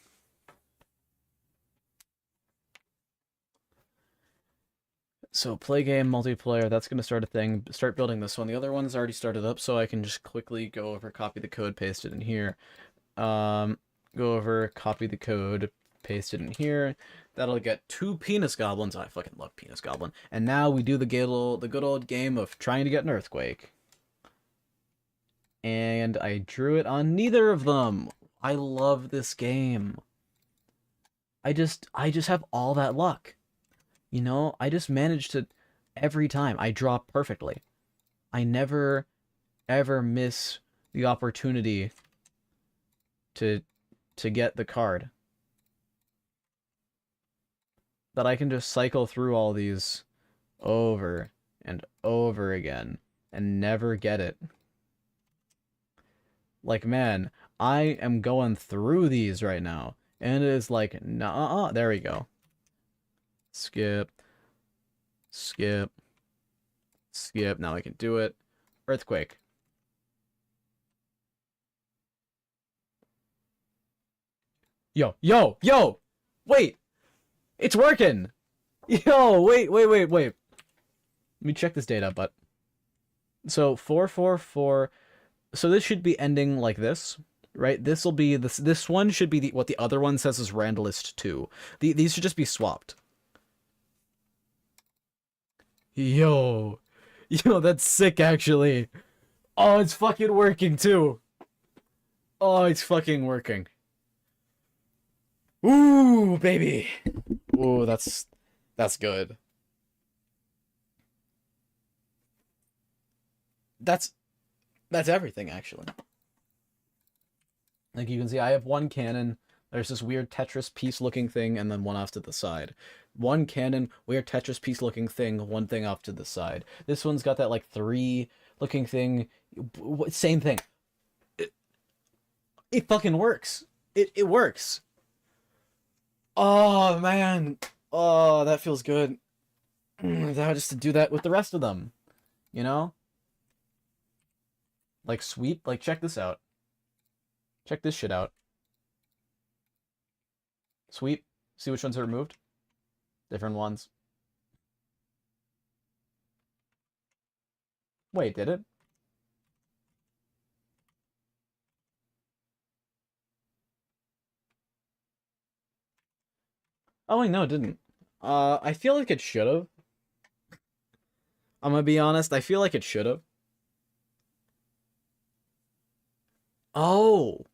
So play game, multiplayer, that's going to start a thing. Start building this one. The other one's already started up, so I can just quickly go over, copy the code, paste it in here. Go over, copy the code, paste it in here. That'll get 2 penis goblins. I fucking love penis goblin. And now we do the good old game of trying to get an earthquake. And I drew it on neither of them. I love this game. I just have all that luck. You know, I just manage to, every time, I draw perfectly. I never, ever miss the opportunity to get the card. That I can just cycle through all these over and over again and never get it. Like, man, I am going through these right now. And it is like, nah, there we go. Skip. Skip. Skip. Now I can do it. Earthquake. Yo, yo, yo! Wait! It's working! Yo, wait. Let me check this data, but... So, 444... So this should be ending like this, right? This will be... This one should be what the other one says is Randallist 2. These should just be swapped. Yo, that's sick, actually. Oh, it's fucking working, too. Oh, it's fucking working. Ooh, baby. Ooh, that's good. That's everything, actually. Like, you can see, I have one cannon. There's this weird Tetris piece-looking thing, and then one off to the side. One cannon, weird Tetris piece-looking thing, one thing off to the side. This one's got that, like, 3-looking thing. Same thing. It fucking works. It works. Oh, man. Oh, that feels good. Now just to do that with the rest of them. You know? Like, sweep. Like, check this out. Check this shit out. Sweep. See which ones are removed? Different ones. Wait, did it? Oh, wait, no, it didn't. I feel like it should have. I'm gonna be honest, I feel like it should have. Oh!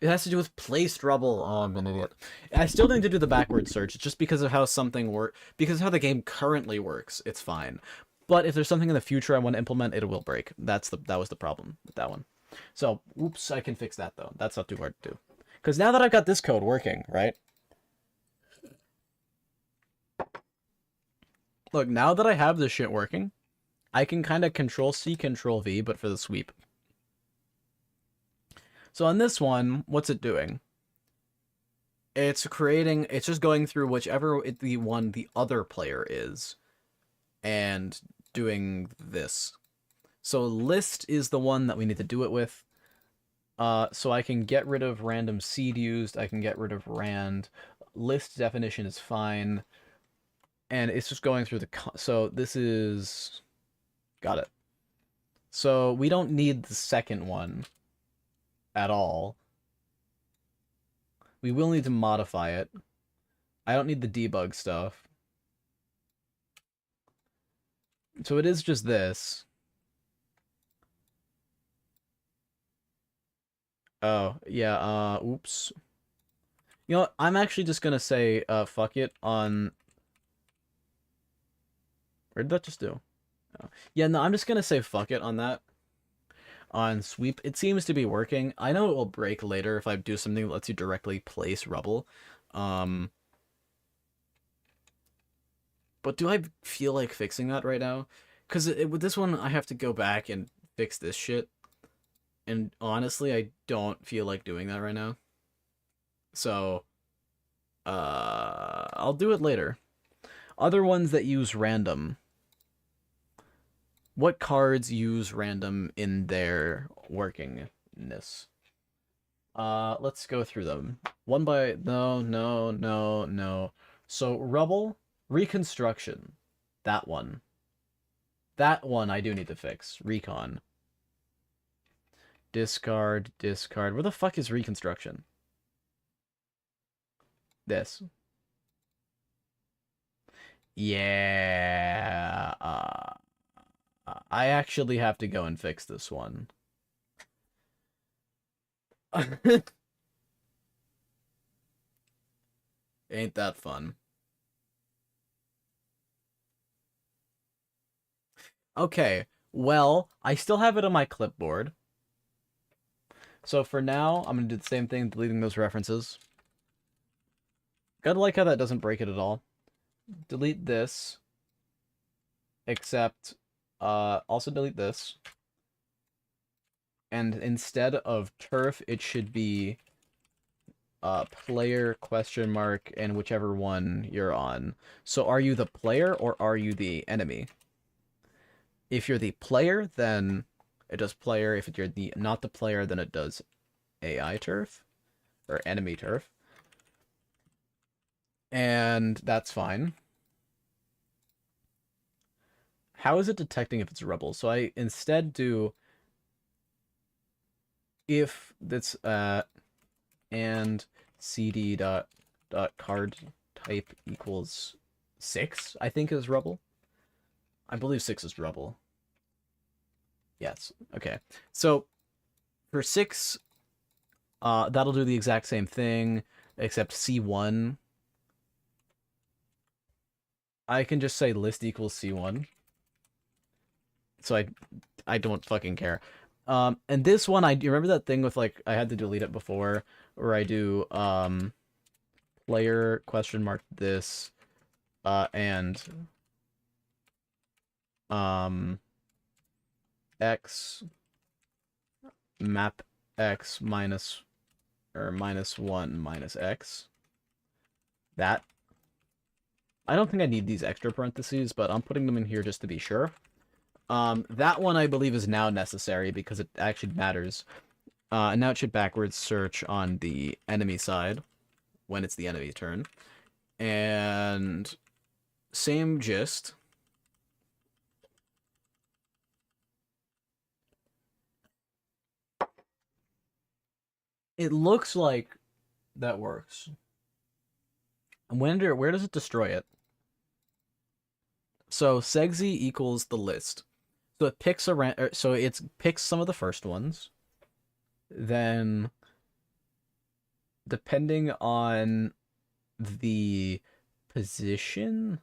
It has to do with placed rubble. Oh, I'm an idiot. I still need to do the backward search, just because of how something because of how the game currently works. It's fine. But if there's something in the future I want to implement, it will break. That was the problem with that one. So, oops, I can fix that though. That's not too hard to do. Because now that I've got this code working, right? Look, now that I have this shit working, I can kind of Control-C, Control-V, but for the sweep. So on this one, what's it doing? It's just going through whichever the other player is, and doing this. So list is the one that we need to do it with. So I can get rid of random seed used, I can get rid of rand. List definition is fine. And it's just going through the... So this is... Got it. So we don't need the second one at all. We will need to modify it. I don't need the debug stuff. So it is just this. Oh, yeah, oops. You know what? I'm actually just gonna say, fuck it on... Where did that just do? Oh. Yeah, no, I'm just gonna say fuck it on that. On sweep. It seems to be working. I know it will break later if I do something that lets you directly place rubble. Um... But do I feel like fixing that right now? Because with this one, I have to go back and fix this shit. And honestly, I don't feel like doing that right now. So, I'll do it later. Other ones that use random. What cards use random in their workingness? Let's go through them. One by... No, no, no, no. So, Rubble, Reconstruction. That one. That one I do need to fix. Recon. Discard, discard. Where the fuck is Reconstruction? This. Yeah. I actually have to go and fix this one. Ain't that fun. Okay, well, I still have it on my clipboard. So for now, I'm going to do the same thing, deleting those references. Gotta like how that doesn't break it at all. Delete this. Except, also delete this. And instead of turf, it should be player question mark and whichever one you're on. So are you the player or are you the enemy? If you're the player, then it does player. If you're the not the player, then it does AI turf or enemy turf. And that's fine. How is it detecting if it's rebel? So I instead do if that's and cd dot card type equals 6, I think is rebel. I believe 6 is rebel. Yes. Okay. So for 6, that'll do the exact same thing, except C1. I can just say list equals C1. So I don't fucking care. And this one, you remember that thing with, like, I had to delete it before, where I do, player question mark this, and, x map x minus, or -1 minus x. That. I don't think I need these extra parentheses, but I'm putting them in here just to be sure. That one I believe is now necessary because it actually matters. And now it should backwards search on the enemy side when it's the enemy turn. And same gist. It looks like that works. And where does it destroy it? So Segzi equals the list. So it picks so it picks some of the first ones. Then depending on the position.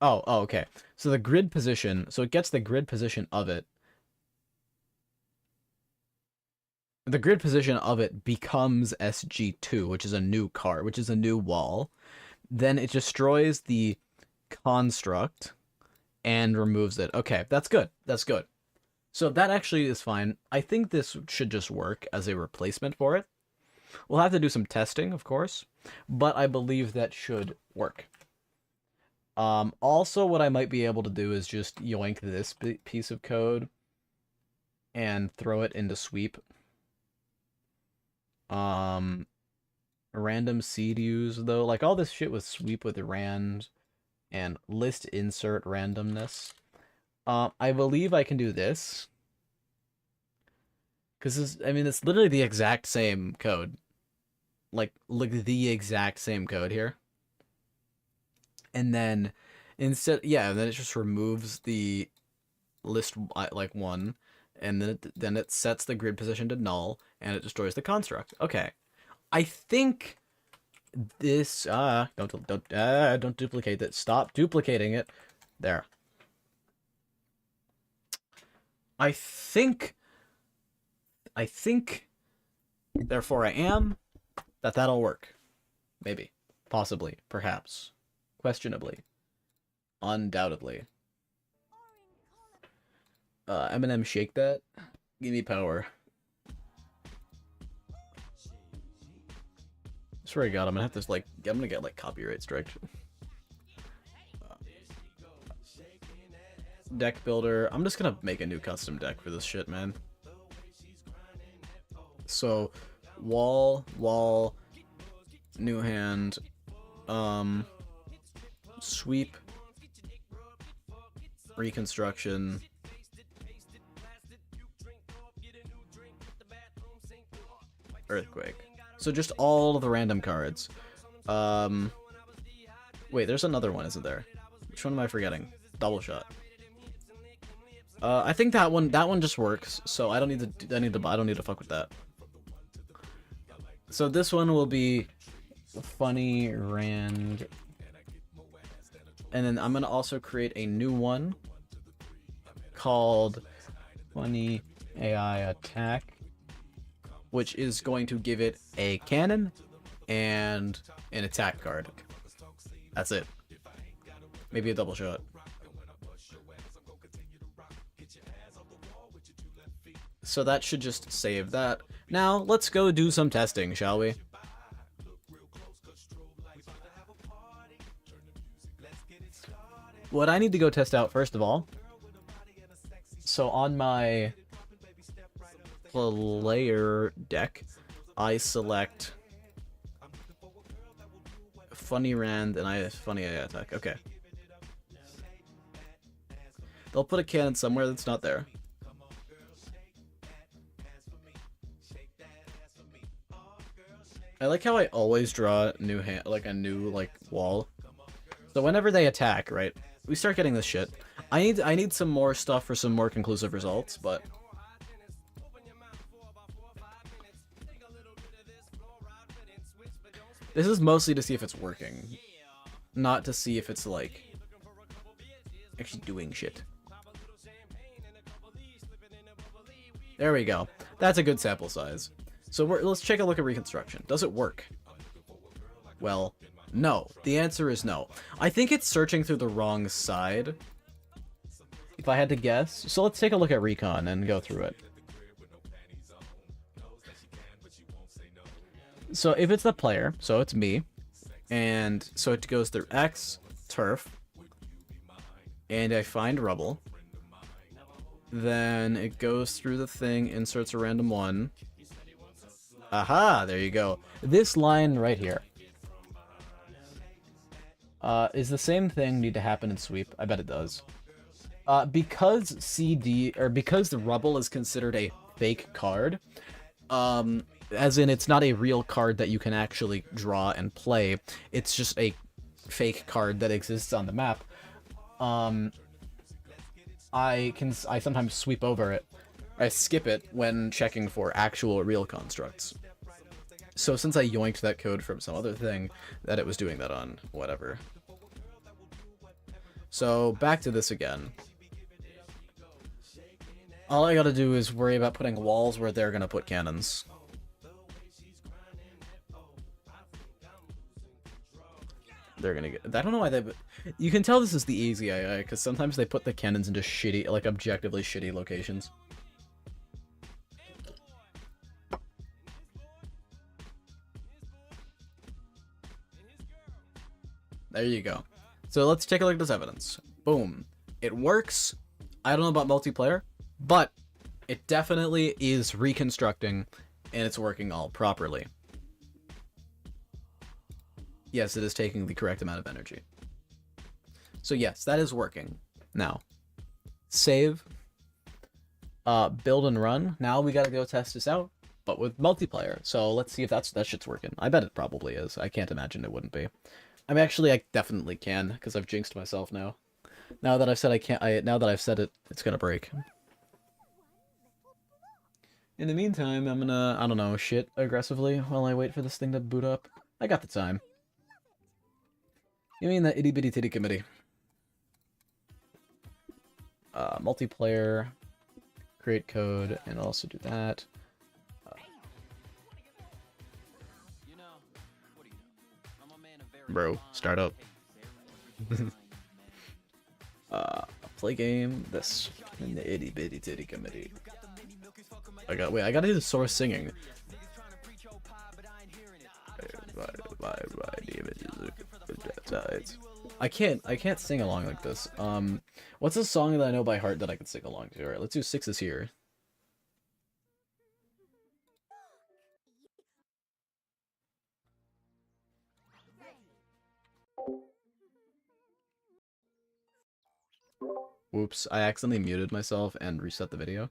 Oh, okay. So the grid position, so it gets the grid position of it. The grid position of it becomes SG2, which is a new card, which is a new wall. Then it destroys the construct and removes it. Okay, that's good. That's good. So that actually is fine. I think this should just work as a replacement for it. We'll have to do some testing, of course, but I believe that should work. Also, what I might be able to do is just yoink this piece of code and throw it into sweep. Random seed use though, like all this shit with sweep with rand and list insert randomness. I believe I can do this. Because I mean, it's literally the exact same code. Like the exact same code here. And then instead, yeah, and then it just removes the list like 1, and then it sets the grid position to null, and it destroys the construct. Okay, I think this don't duplicate that. Stop duplicating it. There. I think. Therefore, I am that'll work. Maybe, possibly, perhaps, questionably, undoubtedly. Eminem, shake that. Give me power. I swear to God, I'm gonna have to I'm gonna get like copyright striked. Deck builder. I'm just gonna make a new custom deck for this shit, man. So, wall, new hand, sweep, reconstruction, earthquake. So just all of the random cards. Wait, there's another one, isn't there? Which one am I forgetting? Double shot. I think that one just works. So I don't need to fuck with that. So this one will be funny rand, and then I'm gonna also create a new one called funny AI attack, which is going to give it a cannon and an attack card. That's it. Maybe a double shot. So that should just save that. Now, let's go do some testing, shall we? What I need to go test out, first of all, so on my player deck, I select funny rand and I have funny AI attack. Okay. They'll put a cannon somewhere that's not there. I like how I always draw a new wall. So whenever they attack, right, we start getting this shit. I need some more stuff for some more conclusive results, but this is mostly to see if it's working, not to see if it's like actually doing shit. There we go. That's a good sample size. So let's take a look at reconstruction. Does it work? Well, no. The answer is no. I think it's searching through the wrong side, if I had to guess. So let's take a look at recon and go through it. So if it's the player, so it's me, and so it goes through X, turf, and I find rubble. Then it goes through the thing, inserts a random one. Aha, there you go. This line right here. Is the same thing need to happen in sweep? I bet it does. Because because the rubble is considered a fake card, as in it's not a real card that you can actually draw and play, it's just a fake card that exists on the map. I sometimes sweep over it. I skip it when checking for actual real constructs. So since I yoinked that code from some other thing that it was doing that on, whatever. So back to this again. All I gotta do is worry about putting walls where they're gonna put cannons. They're gonna get. I don't know why they. You can tell this is the easy AI because sometimes they put the cannons into shitty, like objectively shitty locations. There you go. So let's take a look at this evidence. Boom. It works. I don't know about multiplayer, but It definitely is reconstructing, and it's working all properly. Yes, it is taking the correct amount of energy. So yes, that is working. Now, save, build and run. Now we gotta go test this out, but with multiplayer. So let's see if that shit's working. I bet it probably is. I can't imagine it wouldn't be. I mean, actually, I definitely can, because I've jinxed myself now. Now that I've said I can't, now that I've said it, it's gonna break. In the meantime, I'm gonna, I don't know, shit aggressively while I wait for this thing to boot up. I got the time. You mean that itty bitty titty committee? Multiplayer, create code, and also do that. Bro, start up. Play game, this, and the itty bitty titty committee. I gotta do the source singing. I can't sing along like this. What's a song that I know by heart that I can sing along to? Alright, let's do Six is Here. Whoops, I accidentally muted myself and reset the video.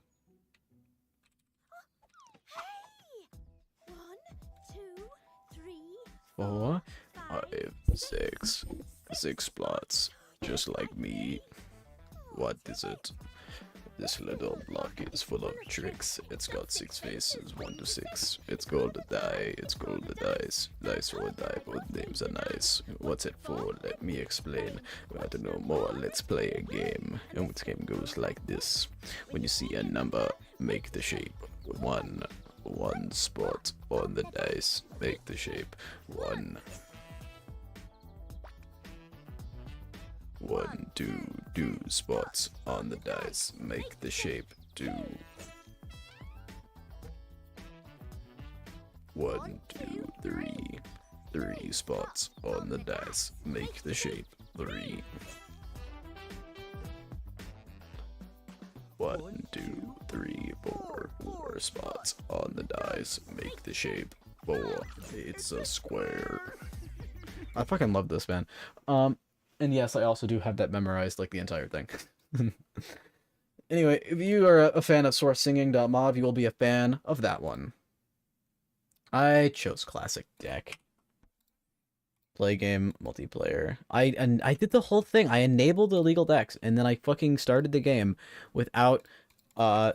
Four, five, six. Six plots, just like me. What is it? This little block is full of tricks. It's got 6 faces, 1 to 6. It's gold to die, it's gold to dice. Dice roll die, both names are nice. What's it for? Let me explain. Want to know more? Let's play a game. And this game goes like this. When you see a number, make the shape. One spot on the dice. Make the shape. One, two spots on the dice. Make the shape. 2. 1, 2, 3. 3 spots on the dice. Make the shape. 3. 1, 2, 3, 4. 4 spots on the dice. Make the shape. 4. It's a square. I fucking love this, man. And yes, I also do have that memorized, like, the entire thing. Anyway, if you are a fan of sourcesinging.mov, you will be a fan of that one. I chose classic deck. Play game, multiplayer. I did the whole thing. I enabled illegal decks, and then I fucking started the game without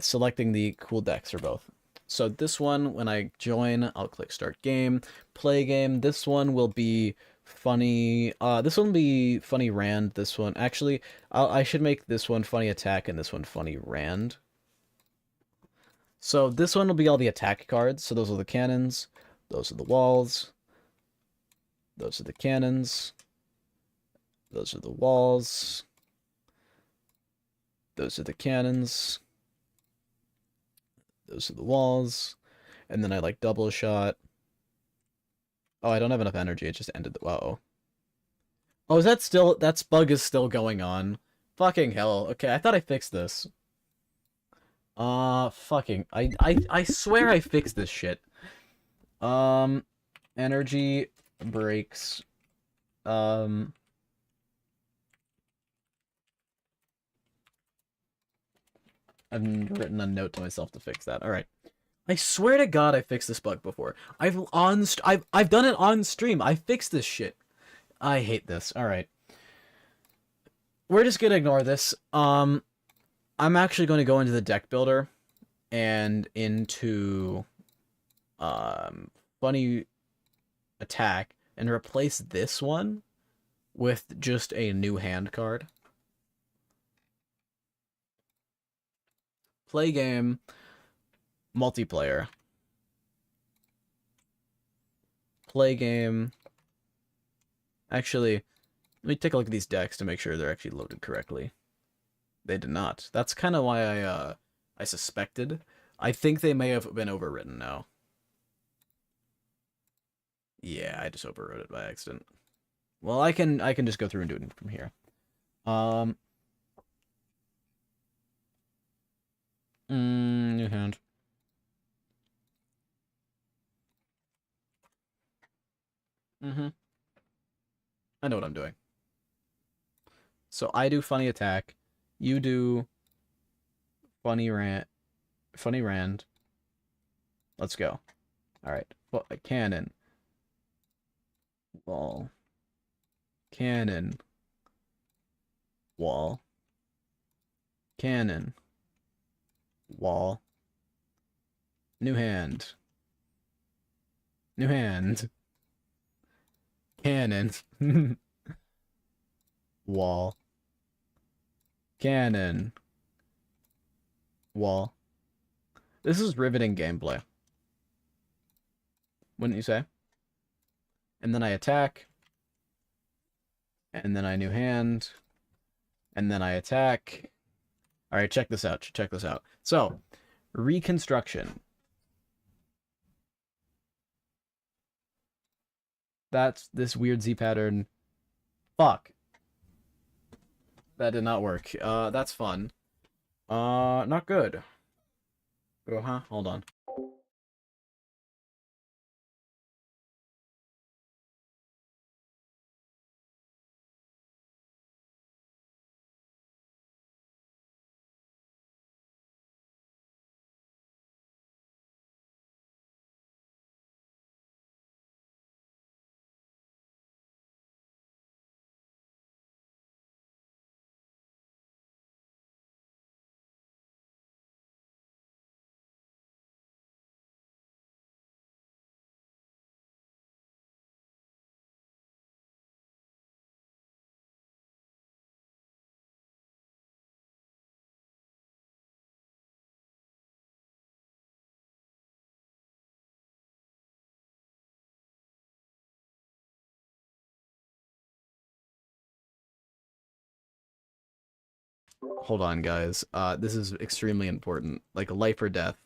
selecting the cool decks for both. So this one, when I join, I'll click start game, play game. This one will be funny. This one will be funny rand. This one, actually, I should make this one funny attack and this one funny rand. So this one will be all the attack cards. So those are the cannons. Those are the walls. Those are the cannons. Those are the walls. Those are the cannons. Those are the walls. And then I like double shot. Oh, I don't have enough energy. It just ended the... Whoa. Oh, is that still... That bug is still going on. Fucking hell. Okay, I thought I fixed this. Fucking... I swear I fixed this shit. Energy breaks. I've written a note to myself to fix that. Alright. I swear to God I fixed this bug before. I've done it on stream. I fixed this shit. I hate this. Alright. We're just gonna ignore this. I'm actually going to go into the deck builder and into funny attack and replace this one with just a new hand card. Play game, multiplayer. Play game. Actually, let me take a look at these decks to make sure they're actually loaded correctly. They did not. That's kind of why I suspected. I think they may have been overwritten now. Yeah, I just overwrote it by accident. Well, I can just go through and do it from here. New hand. Mm-hmm. I know what I'm doing. So I do funny attack. You do funny rant. Funny rand. Let's go. All right. Well, cannon. Wall. Cannon. Wall. Cannon. Wall. New hand. New hand. Cannon. Wall. Cannon. Wall. This is riveting gameplay, wouldn't you say? And then I attack. And then I new hand. And then I attack. Alright, check this out. Check this out. So, reconstruction. That's this weird Z pattern. Fuck. That did not work. That's fun. Not good. Uh-huh, hold on. Hold on, guys. This is extremely important. Like, life or death.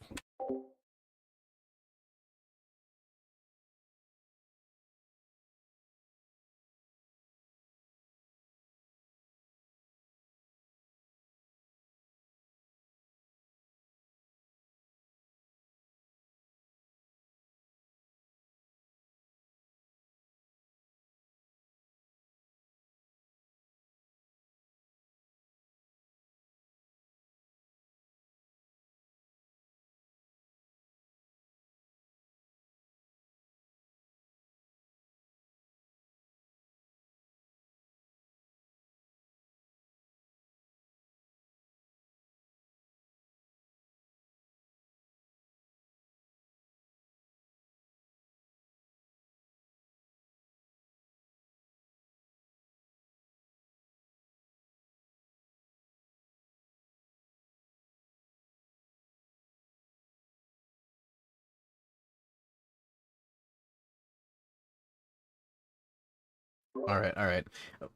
Alright, alright.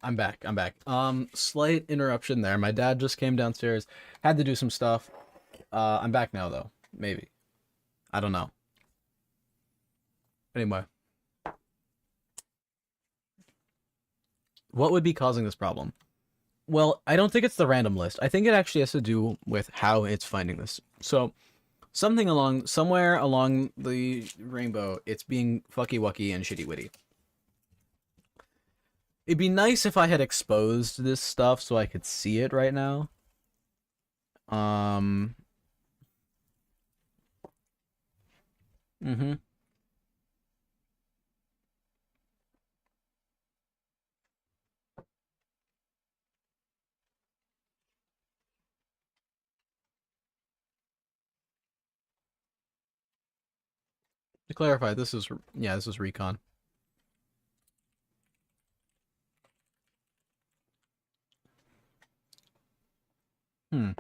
I'm back, I'm back. Slight interruption there. My dad just came downstairs, had to do some stuff. I'm back now, though. Maybe. I don't know. Anyway. What would be causing this problem? Well, I don't think it's the random list. I think it actually has to do with how it's finding this. So, somewhere along the rainbow, it's being fucky wucky and shitty witty. It'd be nice if I had exposed this stuff so I could see it right now. Um. Mm-hmm. To clarify, this is this is recon. Hmm.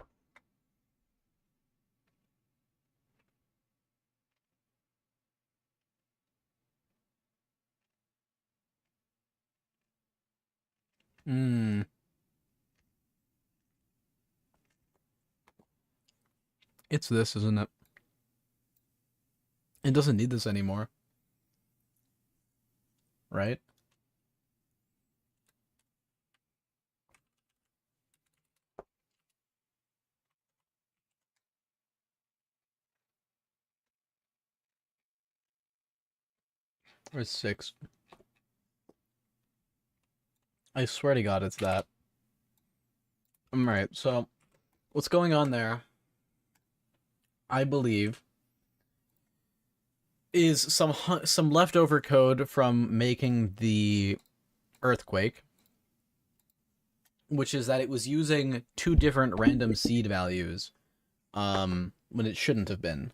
Hmm. It's this, isn't it? It doesn't need this anymore, right? Or 6. I swear to God, it's that. Alright, so what's going on there, I believe, is some leftover code from making the earthquake, which is that it was using 2 different random seed values when it shouldn't have been.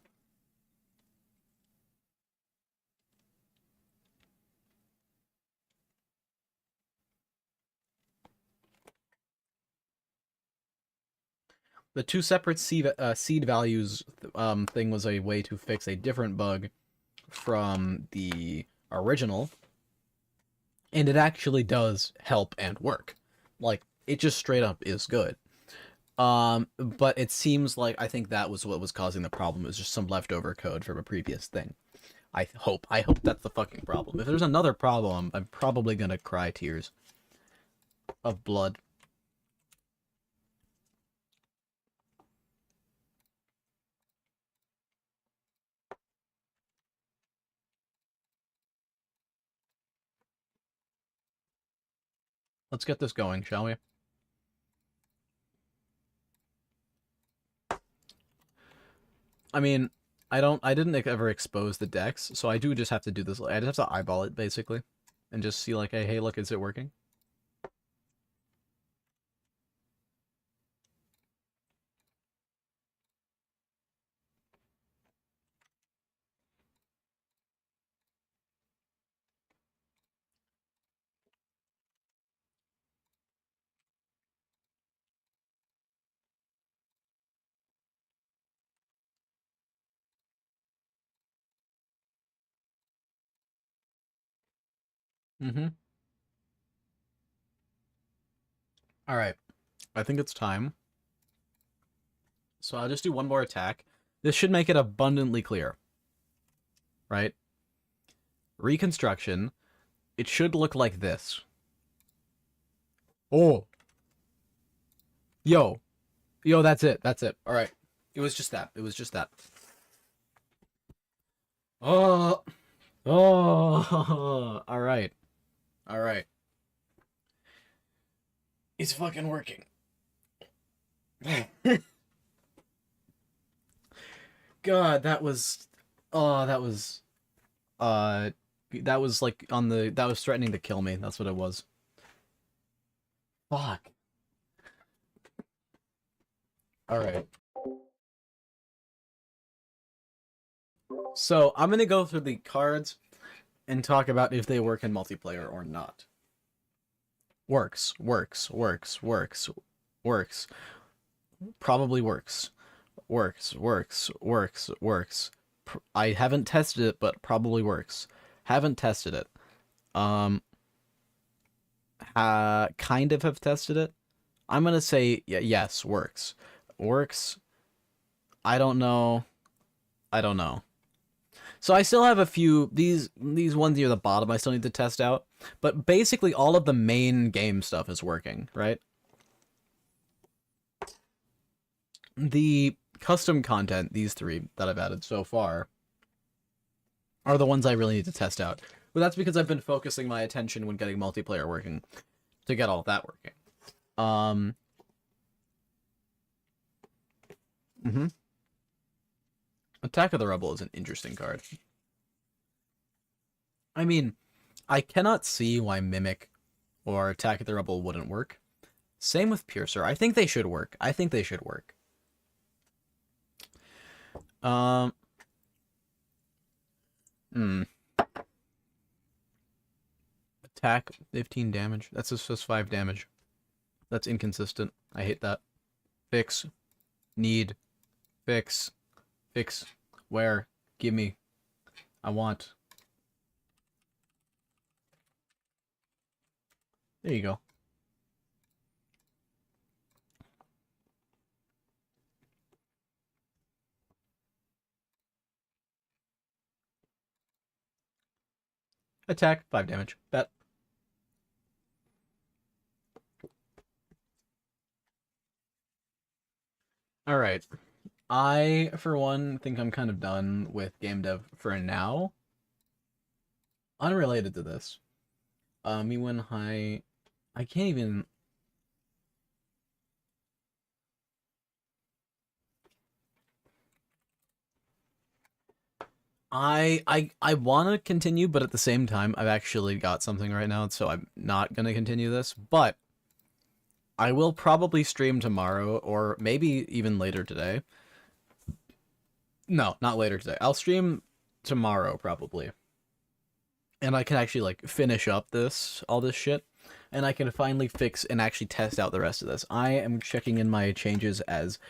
The 2 separate seed values thing was a way to fix a different bug from the original, and it actually does help and work. Like, it just straight up is good. But it seems like I think that was what was causing the problem. It was just some leftover code from a previous thing. I hope that's the fucking problem. If there's another problem, I'm probably gonna cry tears of blood. Let's get this going, shall we? I mean, I didn't ever expose the decks, so I do just have to do this. I just have to eyeball it, basically, and just see, like, hey, look, is it working? Mm-hmm. Alright. I think it's time. So I'll just do one more attack. This should make it abundantly clear. Right? Reconstruction. It should look like this. Oh. Yo. Yo, that's it. That's it. Alright. It was just that. It was just that. Oh. Oh. Alright. Alright. It's fucking working. God, that was... Oh, that was... That was like on the... That was threatening to kill me. That's what it was. Fuck. Alright. So, I'm gonna go through the cards and talk about if they work in multiplayer or not. Works, works, works, works, works. Probably works. Works, works, works, works. I haven't tested it, but probably works. Haven't tested it. Um, kind of have tested it. I'm gonna say yes, works. Works. I don't know. I don't know. So I still have a few these ones near the bottom I still need to test out, but basically all of the main game stuff is working, right? The custom content, these 3 that I've added so far, are the ones I really need to test out. But that's because I've been focusing my attention when getting multiplayer working to get all of that working. Attack of the Rebel is an interesting card. I mean, I cannot see why Mimic or Attack of the Rebel wouldn't work. Same with Piercer. I think they should work. I think they should work. Attack, 15 damage. That's just 5 damage. That's inconsistent. I hate that. Fix. Need. Fix. Fix. Where? Give me. I want. There you go. Attack, 5 damage. Bet. Alright. I, for one, think I'm kind of done with game dev for now. unrelated to this. Me when I can't even. I want to continue, but at the same time, I've actually got something right now, so I'm not gonna continue this. But I will probably stream tomorrow, or maybe even later today. No, not later today. I'll stream tomorrow probably, and I can actually like finish up all this shit, and I can finally fix and actually test out the rest of this. I am checking in my changes as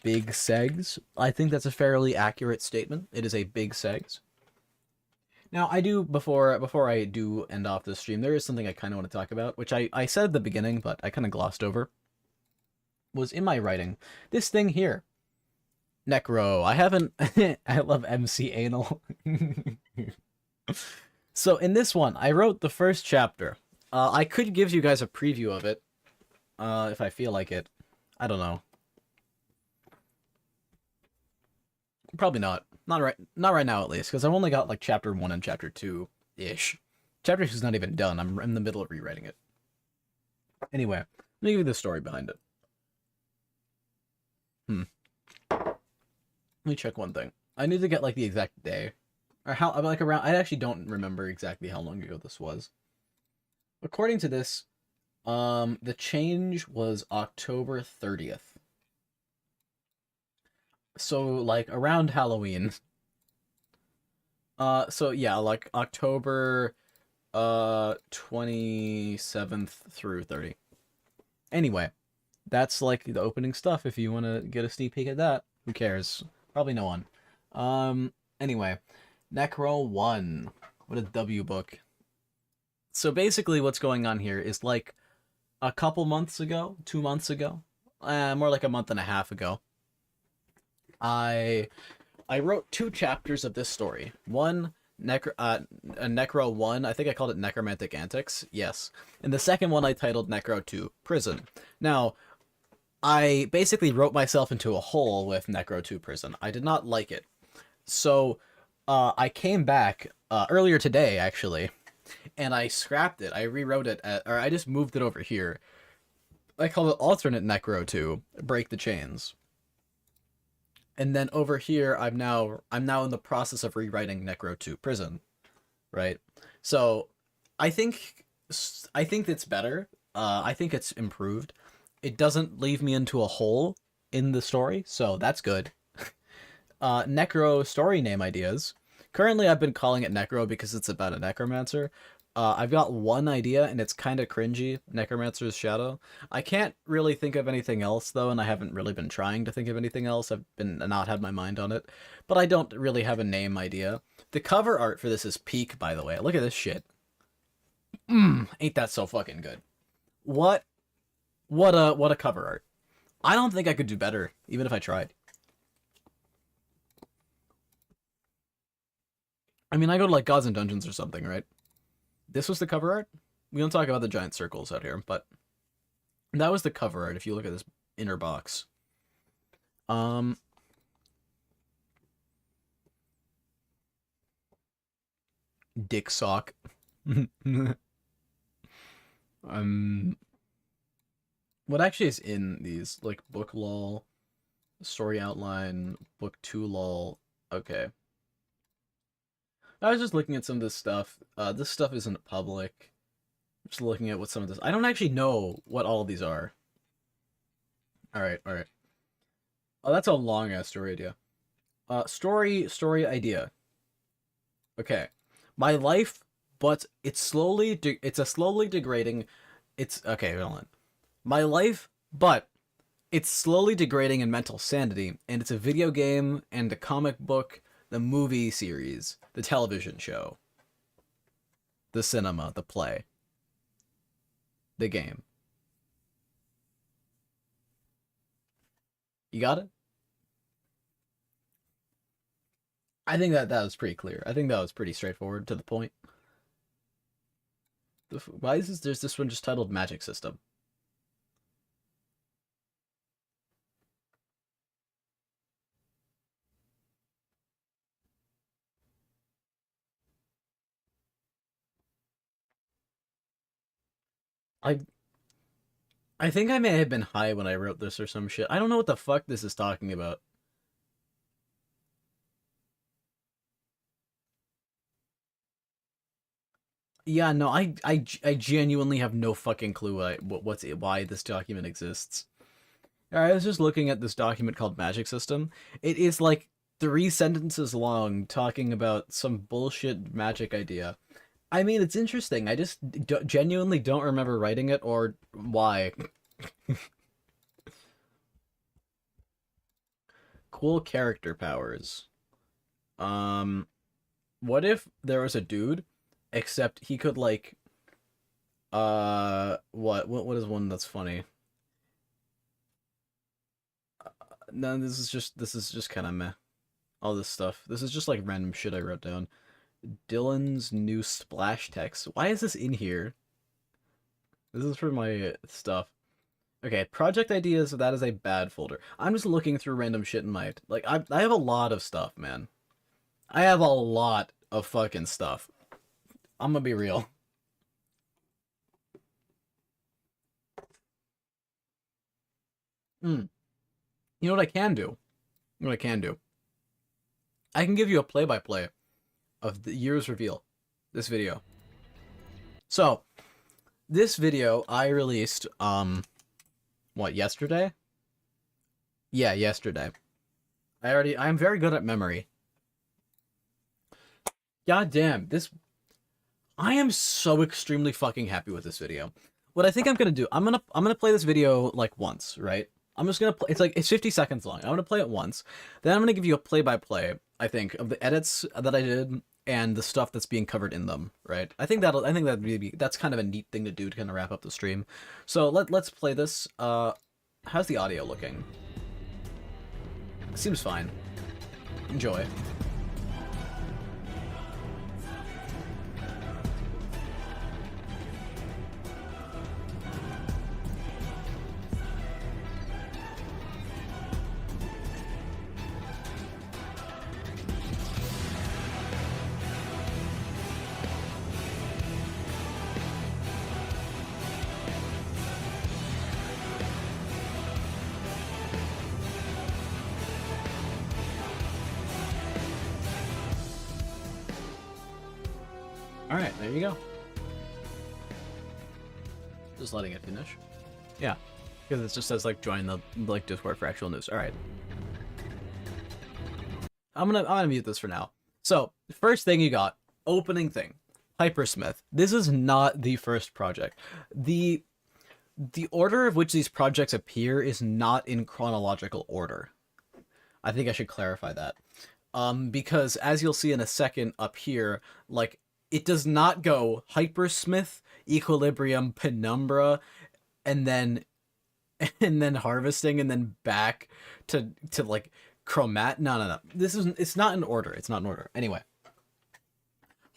big segs. I think that's a fairly accurate statement. It is a big segs. Now, I do before I do end off this stream, there is something I kind of want to talk about, which I said at the beginning, but I kind of glossed over. Was in my writing this thing here, Necro. I haven't. I love MC Anal. So in this one, I wrote the first chapter. I could give you guys a preview of it, if I feel like it. I don't know. Probably not. Not right. Not right now, at least, because I've only got like chapter 1 and chapter 2 ish. Chapter 2 is not even done. I'm in the middle of rewriting it. Anyway, let me give you the story behind it. Let me check one thing. I need to get like the exact day, or how like around. I actually don't remember exactly how long ago this was. According to this, the change was October 30th. So like around Halloween. So yeah, like October 27th through 30. Anyway, that's like the opening stuff if you want to get a sneak peek at that. Who cares? Probably no one. Anyway, Necro 1. What a W book. So basically what's going on here is like a couple months ago, 2 months ago, more like a month and a half ago, I I wrote 2 chapters of this story. One, Necro 1, I think I called it Necromantic Antics, yes. And the second one I titled Necro 2, Prison. Now, I basically wrote myself into a hole with Necro 2 Prison. I did not like it. So, I came back earlier today, actually, and I scrapped it. I rewrote it, or I just moved it over here. I call it Alternate Necro 2, Break the Chains. And then over here, I'm now in the process of rewriting Necro 2 Prison, right? So, I think I think it's better. I think it's improved. It doesn't leave me into a hole in the story, so that's good. Necro story name ideas. Currently, I've been calling it Necro because it's about a necromancer. I've got one idea, and it's kind of cringy. Necromancer's Shadow. I can't really think of anything else though, and I haven't really been trying to think of anything else. I've been not had my mind on it, but I don't really have a name idea. The cover art for this is peak, by the way. Look at this shit. Ain't that so fucking good? What? What a cover art. I don't think I could do better, even if I tried. I mean, I go to like Gods and Dungeons or something, right? This was the cover art. We don't talk about the giant circles out here, but that was the cover art. If you look at this inner box, um, dick sock. um, what actually is in these like book lol, story outline, book 2 lol. Okay, I was just looking at some of this stuff. This stuff isn't public. Just looking at what some of this. I don't actually know what all of these are. All right, all right. Oh, that's a long ass story idea. Story idea. Okay, my life, but it's a slowly degrading. It's okay. Hold on. My life, but it's slowly degrading in mental sanity, and it's a video game and a comic book, the movie series, the television show, the cinema, the play, the game. You got it? I think that was pretty clear. I think that was pretty straightforward to the point. Why is there's this one just titled Magic System? I I think I may have been high when I wrote this or some shit. I don't know what the fuck this is talking about. Yeah, no, I genuinely have no fucking clue why this document exists. I was just looking at this document called Magic System. It is like 3 sentences long talking about some bullshit magic idea. I mean, it's interesting. I just genuinely don't remember writing it or why. Cool character powers. Um, what if there was a dude, except he could like, what is one that's funny? No, this is just kind of meh. All this stuff. This is just like random shit I wrote down. Dylan's new splash text. Why is this in here? This is for my stuff. Okay, project ideas. That is a bad folder. I'm just looking through random shit in my like. I have a lot of stuff, man. I have a lot of fucking stuff. I'm gonna be real. Mm. You know what I can do? You know what I can do? I can give you a play-by-play of the year's reveal. This video. So, this video I released, what, yesterday? Yeah, yesterday. I'm very good at memory. God damn, I am so extremely fucking happy with this video. What I think I'm gonna do, I'm gonna play this video like once, right? I'm just gonna play. It's 50 seconds long. I'm gonna play it once. Then I'm gonna give you a play-by-play. I think of the edits that I did and the stuff that's being covered in them. Right? I think that maybe that's kind of a neat thing to do to kind of wrap up the stream. So let's play this. How's the audio looking? Seems fine. Enjoy. All right, there you go. Just letting it finish. Yeah, because it just says like join the like Discord for actual news. All right, I'm gonna mute this for now. So first thing you got, opening thing, Hypersmith. This is not the first project. The order of which these projects appear is not in chronological order. I think I should clarify that. Because as you'll see in a second up here, like it does not go Hypersmith, Equilibrium, Penumbra, and then and then harvesting and then back to like chromat. No. It's not in order. It's not in order. Anyway,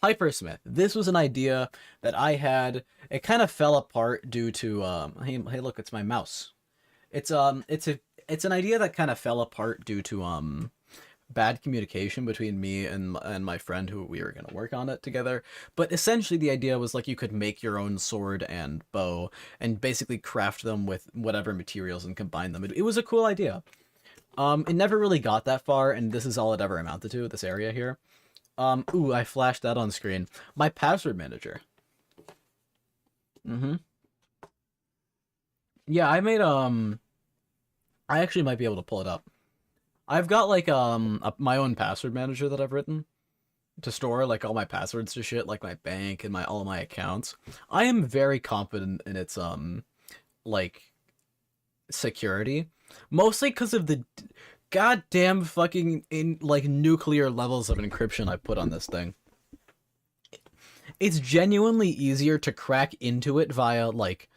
Hypersmith. This was an idea that I had. It kind of fell apart due to hey look, it's my mouse. It's an idea that kind of fell apart due to bad communication between me and my friend who we were going to work on it together. But essentially the idea was like you could make your own sword and bow and basically craft them with whatever materials and combine them. It was a cool idea. It never really got that far, and this is all it ever amounted to, this area here. Ooh, I flashed that on screen. My password manager. Mm-hmm. Yeah, I actually might be able to pull it up. I've got like my own password manager that I've written to store like all my passwords to shit, like my bank and my all my accounts. I am very confident in its like security, mostly because of the goddamn fucking in like nuclear levels of encryption I put on this thing. It's genuinely easier to crack into it via like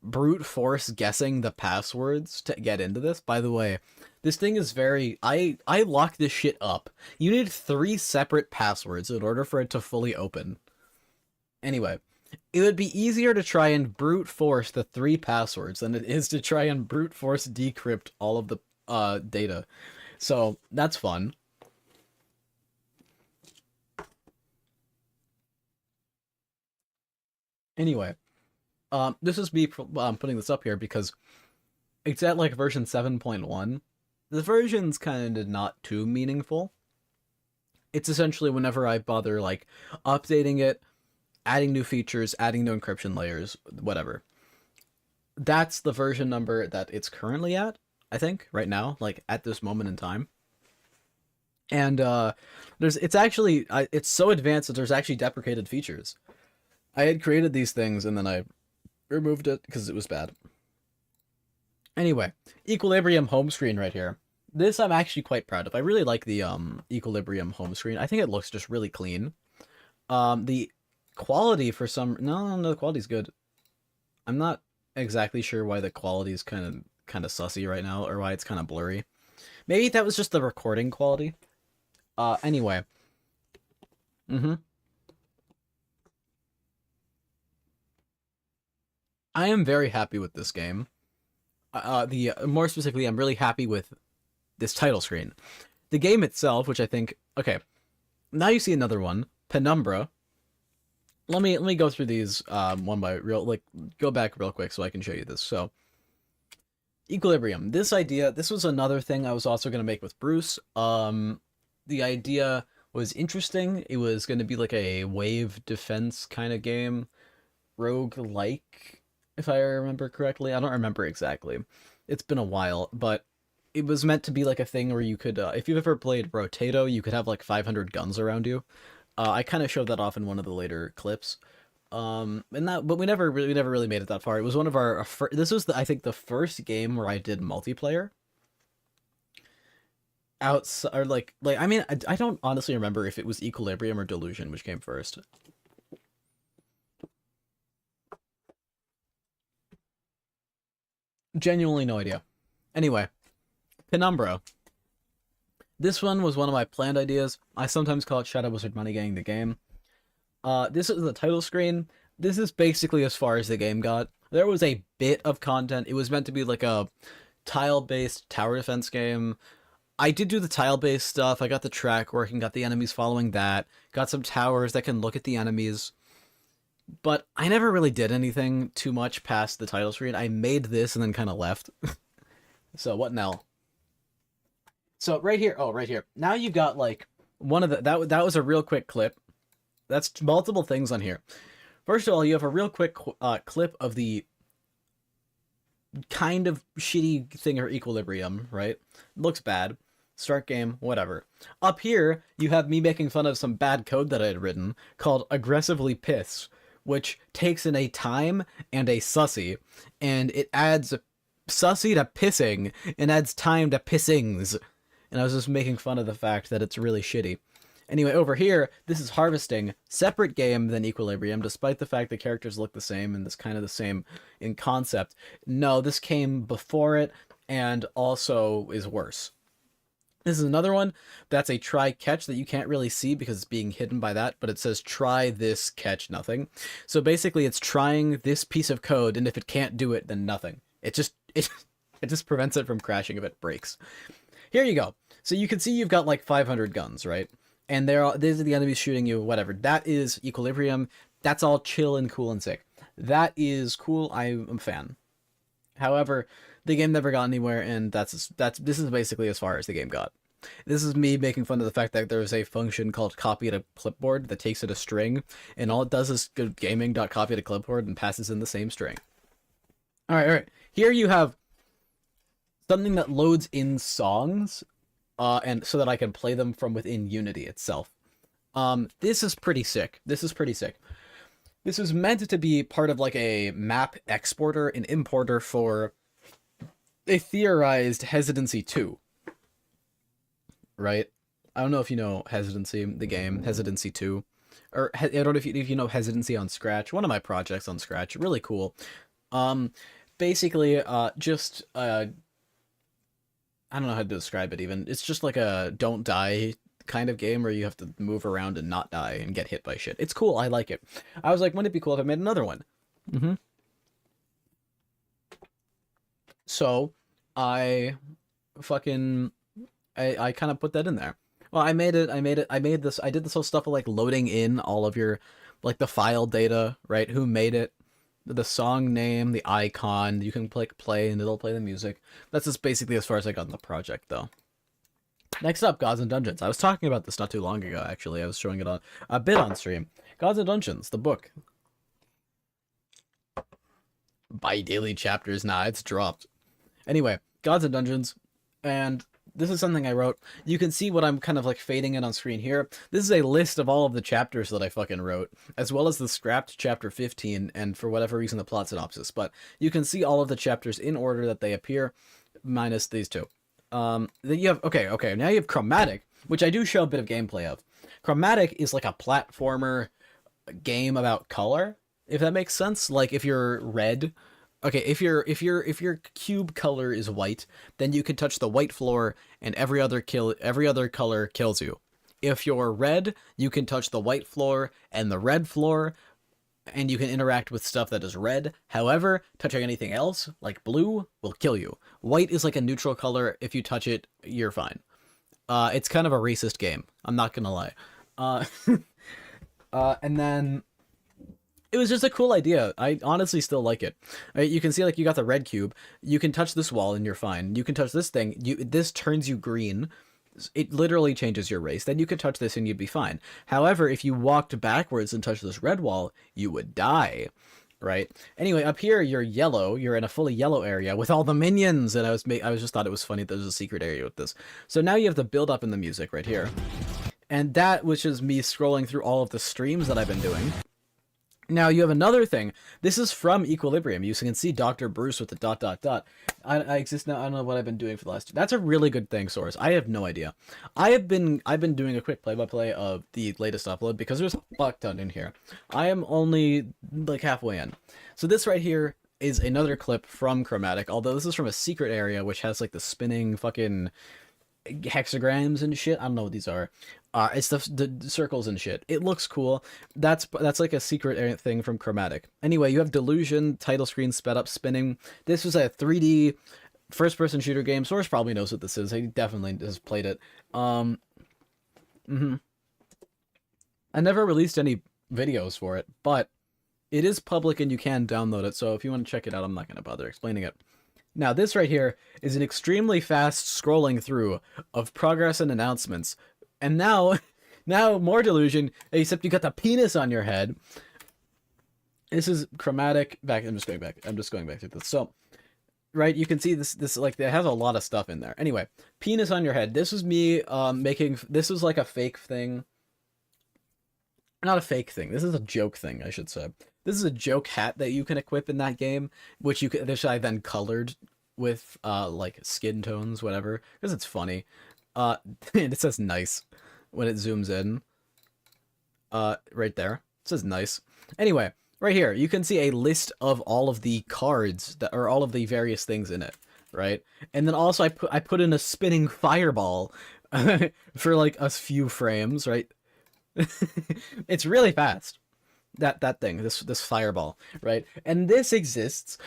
brute force guessing the passwords to get into this. By the way, this thing is very I lock this shit up. You need 3 separate passwords in order for it to fully open. Anyway, it would be easier to try and brute force the 3 passwords than it is to try and brute force decrypt all of the data. So, that's fun. Anyway, This is me putting this up here because it's at like version 7.1. The version's kind of not too meaningful. It's essentially whenever I bother like updating it, adding new features, adding new encryption layers, whatever. That's the version number that it's currently at, I think, right now, like at this moment in time. And it's actually it's so advanced that there's actually deprecated features. I had created these things and then I removed it because it was bad. Anyway, Equilibrium home screen right here. This I'm actually quite proud of. I really like the Equilibrium home screen. I think it looks just really clean. The quality for some no, the quality's good. I'm not exactly sure why the quality is kind of sussy right now, or why it's kind of blurry. Maybe that was just the recording quality. Anyway. Mm-hmm. I am very happy with this game. The more specifically, I'm really happy with this title screen. The game itself, which I think, okay, now you see another one, Penumbra. Let me go through these one by go back real quick so I can show you this. So, Equilibrium. This was another thing I was also going to make with Bruce. The idea was interesting. It was going to be like a wave defense kind of game, rogue-like, if I remember correctly. I don't remember exactly. It's been a while, but it was meant to be like a thing where you could, if you've ever played Rotato, you could have like 500 guns around you. I kind of showed that off in one of the later clips. But we never really made it that far. It was one of our, this was I think the first game where I did multiplayer. Outside, or I mean, I don't honestly remember if it was Equilibrium or Delusion which came first. Genuinely no idea. Anyway, Penumbra. This one was one of my planned ideas. I sometimes call it Shadow Wizard Money Gang the game. This is the title screen. This is basically as far as the game got. There was a bit of content. It was meant to be like a tile-based tower defense game. I did do the tile-based stuff. I got the track working, got the enemies following that, got some towers that can look at the enemies. But I never really did anything too much past the title screen. I made this and then kind of left. So what now? So right here, oh, right here. Now you've got like one of the, that was a real quick clip. That's multiple things on here. First of all, you have a real quick clip of the kind of shitty thing or Equilibrium, right? Looks bad. Start game, whatever. Up here, you have me making fun of some bad code that I had written called Aggressively Piss, which takes in a time and a sussy, and it adds sussy to pissing and adds time to pissings. And I was just making fun of the fact that it's really shitty. Anyway, over here, this is Harvesting, separate game than Equilibrium, despite the fact the characters look the same and this kind of the same in concept. No, this came before it and also is worse. This is another one that's a try catch that you can't really see because it's being hidden by that, but it says try this catch nothing. So basically it's trying this piece of code, and if it can't do it, then nothing. It just prevents it from crashing if it breaks. Here you go. So you can see you've got like 500 guns, right? And these are the enemies shooting you, whatever. That is Equilibrium. That's all chill and cool and sick. That is cool. I'm a fan. However, the game never got anywhere, and this is basically as far as the game got. This is me making fun of the fact that there's a function called copy to clipboard that takes it a string, and all it does is go gaming.copy to clipboard and passes in the same string. All right. Here you have something that loads in songs, and so that I can play them from within Unity itself. This is pretty sick. This was meant to be part of like a map exporter and importer for a theorized Hesitancy 2. Right? I don't know if you know Hesitancy, the game, Hesitancy 2. Or I don't know if you know Hesitancy on Scratch. One of my projects on Scratch. Really cool. Basically, I don't know how to describe it even. It's just like a don't die kind of game where you have to move around and not die and get hit by shit. It's cool. I like it. I was like, wouldn't it be cool if I made another one? Mm-hmm. So I kind of put that in there. Well, I did this whole stuff of like loading in all of your, like the file data, right? Who made it? the song name, the icon. You can click play and it'll play the music. That's just basically as far as I got in the project, though. Next up, Gods and Dungeons. I was talking about this not too long ago, actually. I was showing it on a bit on stream. Gods and Dungeons, the book. By daily chapters. Nah, it's dropped. Anyway, Gods and Dungeons, and this is something I wrote. You can see what I'm kind of like fading in on screen here. This is a list of all of the chapters that I fucking wrote, as well as the scrapped chapter 15, and for whatever reason the plot synopsis. But you can see all of the chapters in order that they appear, minus these two. Then you have, okay, now you have Chromatic, which I do show a bit of gameplay of. Chromatic is like a platformer game about color, if that makes sense. Like if you're red, okay, if your cube color is white, then you can touch the white floor and every other color kills you. If you're red, you can touch the white floor and the red floor, and you can interact with stuff that is red. However, touching anything else, like blue, will kill you. White is like a neutral color. If you touch it, you're fine. It's kind of a racist game. I'm not gonna lie. And then it was just a cool idea. I honestly still like it. You can see, like, you got the red cube. You can touch this wall and you're fine. You can touch this thing. This turns you green. It literally changes your race. Then you could touch this and you'd be fine. However, if you walked backwards and touched this red wall, you would die, right? Anyway, up here you're yellow. You're in a fully yellow area with all the minions, and I just thought it was funny that there's a secret area with this. So now you have the build up in the music right here, and that was just me scrolling through all of the streams that I've been doing. Now you have another thing. This is from Equilibrium. You can see Dr. Bruce with the ... I exist now. I don't know what I've been doing for the last. That's a really good thing, Source. I have no idea. I've been doing a quick play-by-play of the latest upload because there's a fuck ton in here. I am only like halfway in. So this right here is another clip from Chromatic, although this is from a secret area which has like the spinning fucking hexagrams and shit. I don't know what these are. It's the circles and shit. It looks cool. That's like a secret thing from Chromatic. Anyway, you have Delusion, title screen sped up spinning. This was a 3D first-person shooter game. Source probably knows what this is. He definitely has played it. I never released any videos for it, but it is public and you can download it. So if you want to check it out, I'm not going to bother explaining it. Now, this right here is an extremely fast scrolling through of progress and announcements. And now more Delusion, except you got the penis on your head. This is Chromatic. I'm just going back to this. So, right, you can see this like, it has a lot of stuff in there. Anyway, penis on your head. This was me this was like a fake thing. Not a fake thing. This is a joke thing, I should say. This is a joke hat that you can equip in that game, which I then colored with like skin tones, whatever, because it's funny. And it says nice when it zooms in. Right there. It says nice. Anyway, right here, you can see a list of all of the cards that are all of the various things in it, right? And then also I put in a spinning fireball for like a few frames, right? It's really fast. That thing, this fireball, right? And this exists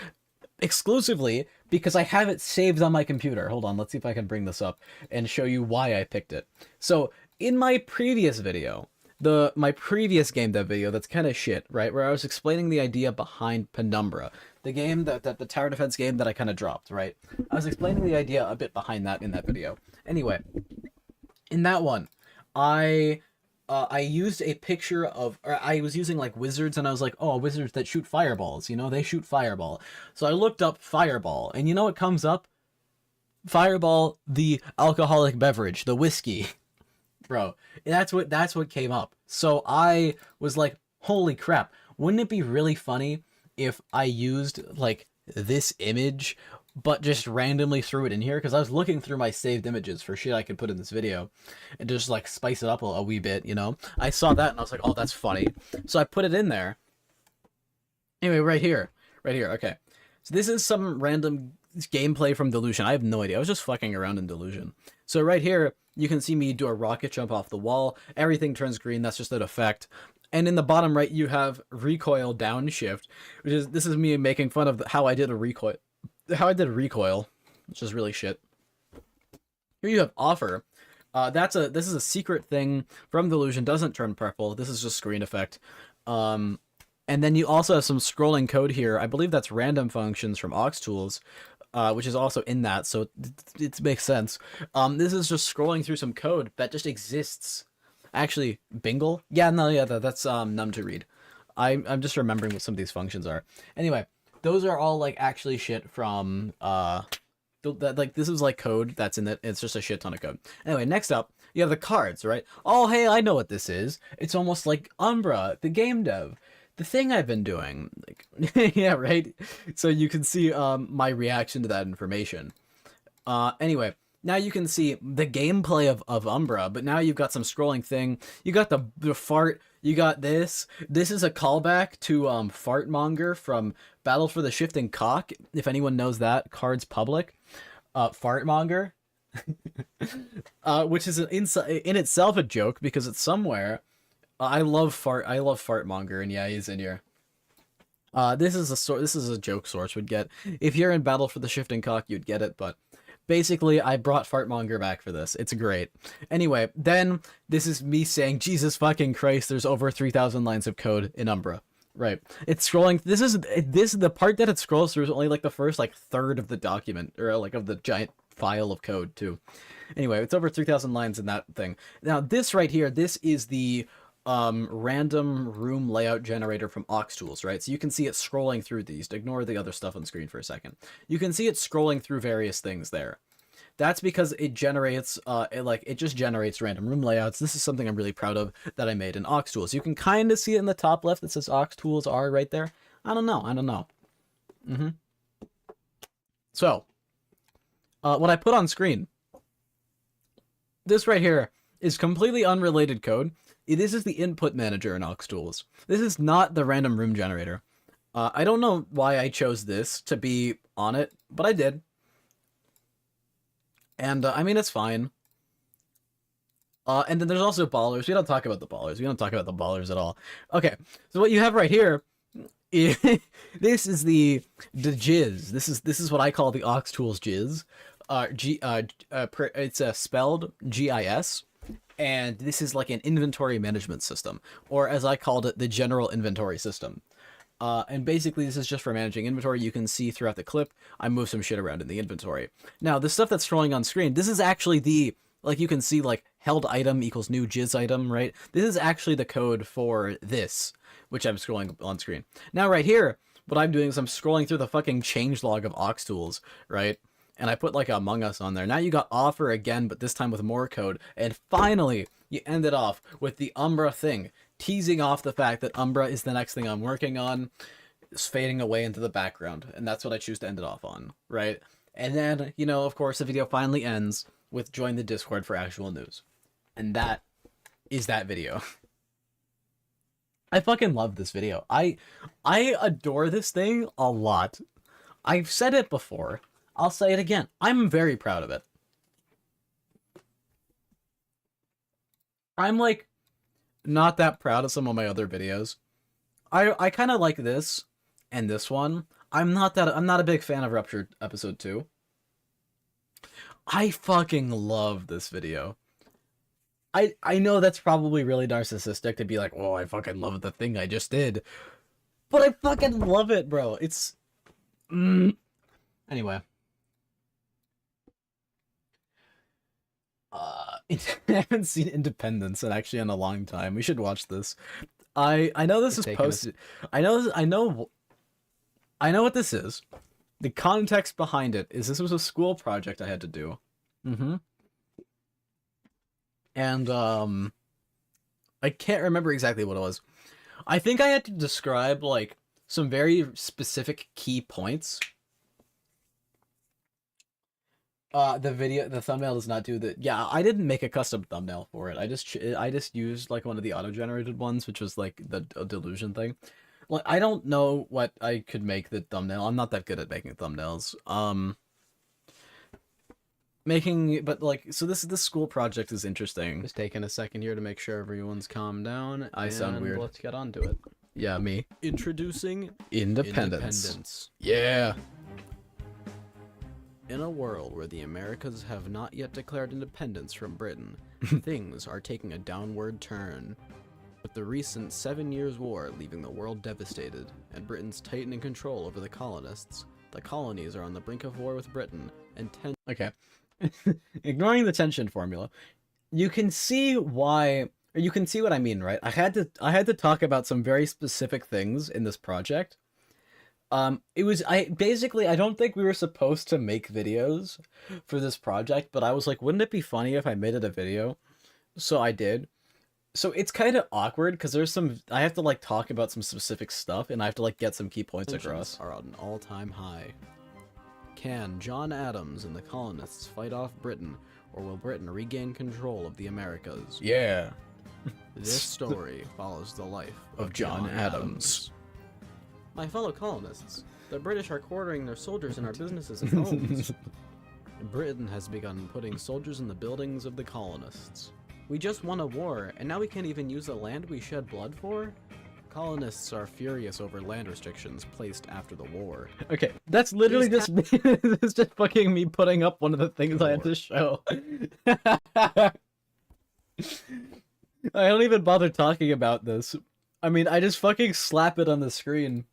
exclusively because I have it saved on my computer. Hold on, let's see if I can bring this up and show you why I picked it. So in my previous video, my previous game dev video that's kind of shit, right, where I was explaining the idea behind Penumbra, the game that the tower defense game that I kind of dropped, right? I was explaining the idea a bit behind that in that video. Anyway, in that one, I used a picture of, or I was using like wizards, and I was like, oh, wizards that shoot fireballs, you know, they shoot fireball. So I looked up fireball, and you know what comes up? Fireball, the alcoholic beverage, the whiskey. Bro, that's what came up. So I was like, holy crap, wouldn't it be really funny if I used like this image but just randomly threw it in here? Because I was looking through my saved images for shit I could put in this video and just like spice it up a wee bit, you know? I saw that and I was like, oh, that's funny. So I put it in there. Anyway, right here, okay. So this is some random gameplay from Delusion. I have no idea. I was just fucking around in Delusion. So right here, you can see me do a rocket jump off the wall. Everything turns green. That's just an effect. And in the bottom right, you have recoil downshift, this is me making fun of how I did a recoil. Which is really shit. Here you have offer. This is a secret thing from Delusion. Doesn't turn purple. This is just screen effect. And then you also have some scrolling code here. I believe that's random functions from aux tools, which is also in that, so it makes sense. This is just scrolling through some code that just exists. Actually, Bingle? Yeah, no, yeah, that's num to read. I'm just remembering what some of these functions are. Anyway, those are all like actually shit from that, like this is like code that's in it. It's just a shit ton of code. Anyway, next up, you have the cards, right? Oh, hey, I know what this is. It's almost like Umbra, the game dev. The thing I've been doing, like, yeah, right. So you can see my reaction to that information. Anyway, now you can see the gameplay of Umbra, but now you've got some scrolling thing. You got the fart. You got this. This is a callback to Fartmonger from Battle for the Shifting Cock. If anyone knows that, Cards Public. Fartmonger, which is in itself a joke because it's somewhere. I love Fartmonger, and yeah, he's in here. This is a joke source would get. If you're in Battle for the Shifting Cock, you'd get it, but basically, I brought Fartmonger back for this. It's great. Anyway, then this is me saying, Jesus fucking Christ, there's over 3,000 lines of code in Umbra. Right. It's scrolling. This is the part that it scrolls through is only like the first like third of the document or like of the giant file of code too. Anyway, it's over 3,000 lines in that thing. Now this right here, this is the random room layout generator from aux tools, right? So you can see it scrolling through these. Ignore the other stuff on screen for a second. You can see it scrolling through various things there. That's because it generates it just generates random room layouts. This is something I'm really proud of that I made in aux tools. You can kind of see it in the top left that says aux tools are right there. I don't know. So what I put on screen, this right here is completely unrelated code. This is the input manager in aux tools. This is not the random room generator. I don't know why I chose this to be on it, but I did. And I mean, it's fine. And then there's also ballers. We don't talk about the ballers. We don't talk about the ballers at all. Okay, so what you have right here is this is the jizz. This is what I call the aux tools jizz. It's spelled GIS. And this is like an inventory management system, or as I called it, the general inventory system. And basically this is just for managing inventory. You can see throughout the clip, I move some shit around in the inventory. Now, the stuff that's scrolling on screen, this is actually the, like you can see like held item equals new jizz item, right? This is actually the code for this, which I'm scrolling on screen. Now right here, what I'm doing is I'm scrolling through the fucking changelog of aux tools, right? And I put like Among Us on there. Now you got offer again, but this time with more code. And finally, you end it off with the Umbra thing, teasing off the fact that Umbra is the next thing I'm working on. It's fading away into the background. And that's what I choose to end it off on, right? And then, you know, of course, the video finally ends with join the Discord for actual news. And that is that video. I fucking love this video. I adore this thing a lot. I've said it before. I'll say it again. I'm very proud of it. I'm like not that proud of some of my other videos. I kind of like this and this one. I'm not a big fan of Rupture episode 2. I fucking love this video. I know that's probably really narcissistic to be like, "Oh, I fucking love the thing I just did." But I fucking love it, bro. It's anyway. I haven't seen Independence in a long time. We should watch this. I know this is posted. I know what this is. The context behind it is this was a school project I had to do. And I can't remember exactly what it was. I think I had to describe like some very specific key points. The thumbnail does not do that. Yeah, I didn't make a custom thumbnail for it. I just used like one of the auto-generated ones, which was like the delusion thing. Like, I don't know what I could make the thumbnail. I'm not that good at making thumbnails. But like, so this school project is interesting. Just taking a second here to make sure everyone's calmed down. I sound weird. Let's get on to it. Yeah, me. Introducing Independence. Yeah. In a world where the Americas have not yet declared independence from Britain, things are taking a downward turn. With the recent 7 Years' War leaving the world devastated, and Britain's tightening control over the colonists, the colonies are on the brink of war with Britain, and Okay. Ignoring the tension formula, you can see why, or you can see what I mean, right? I had to talk about some very specific things in this project. I don't think we were supposed to make videos for this project, but I was like, wouldn't it be funny if I made it a video? So I did. So it's kind of awkward because I have to like talk about some specific stuff and I have to like get some key points across. Are on an all-time high. Can John Adams and the colonists fight off Britain, or will Britain regain control of the Americas? Yeah. This story follows the life of John Adams. My fellow colonists, the British are quartering their soldiers in our businesses and homes. Britain has begun putting soldiers in the buildings of the colonists. We just won a war, and now we can't even use the land we shed blood for? Colonists are furious over land restrictions placed after the war. Okay, that's literally just me. It's just fucking me putting up one of the things I had to show. I don't even bother talking about this. I mean, I just fucking slap it on the screen.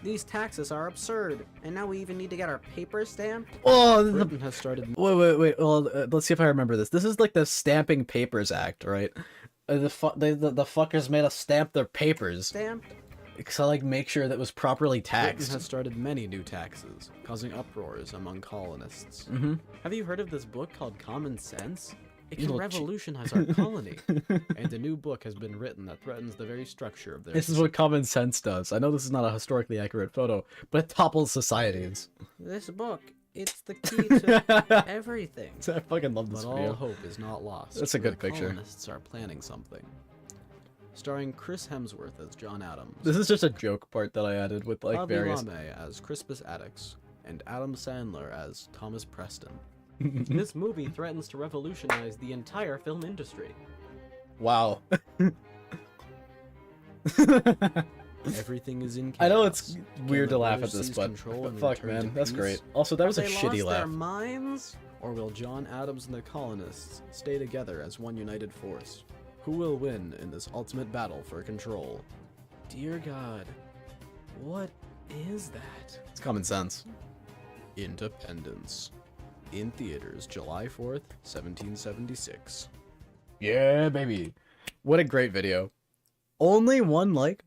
These taxes are absurd, and now we even need to get our papers stamped? Oh, Britain has started... Wait. Well, let's see if I remember this. This is like the Stamping Papers Act, right? The fuckers made us stamp their papers. Stamped? To like make sure that was properly taxed. Britain has started many new taxes, causing uproars among colonists. Have you heard of this book called Common Sense? It can revolutionize our colony. And a new book has been written that threatens the very structure of their... This is what common sense does. I know this is not a historically accurate photo, but it topples societies. This book, it's the key to everything. I fucking love this video. But all hope is not lost. That's a good picture. The colonists are planning something. Starring Chris Hemsworth as John Adams. This is just a joke part that I added with like various... Bobby Lame as Crispus Attucks, and Adam Sandler as Thomas Preston. This movie threatens to revolutionize the entire film industry. Wow. Everything is in chaos. I know it's weird to laugh at this, but fuck, man, that's great. Also, that was a shitty laugh. Their minds? Or will John Adams and the colonists stay together as one united force? Who will win in this ultimate battle for control? Dear God, what is that? It's common sense. Independence. In theaters, July 4th, 1776. Yeah, baby. What a great video. Only one like.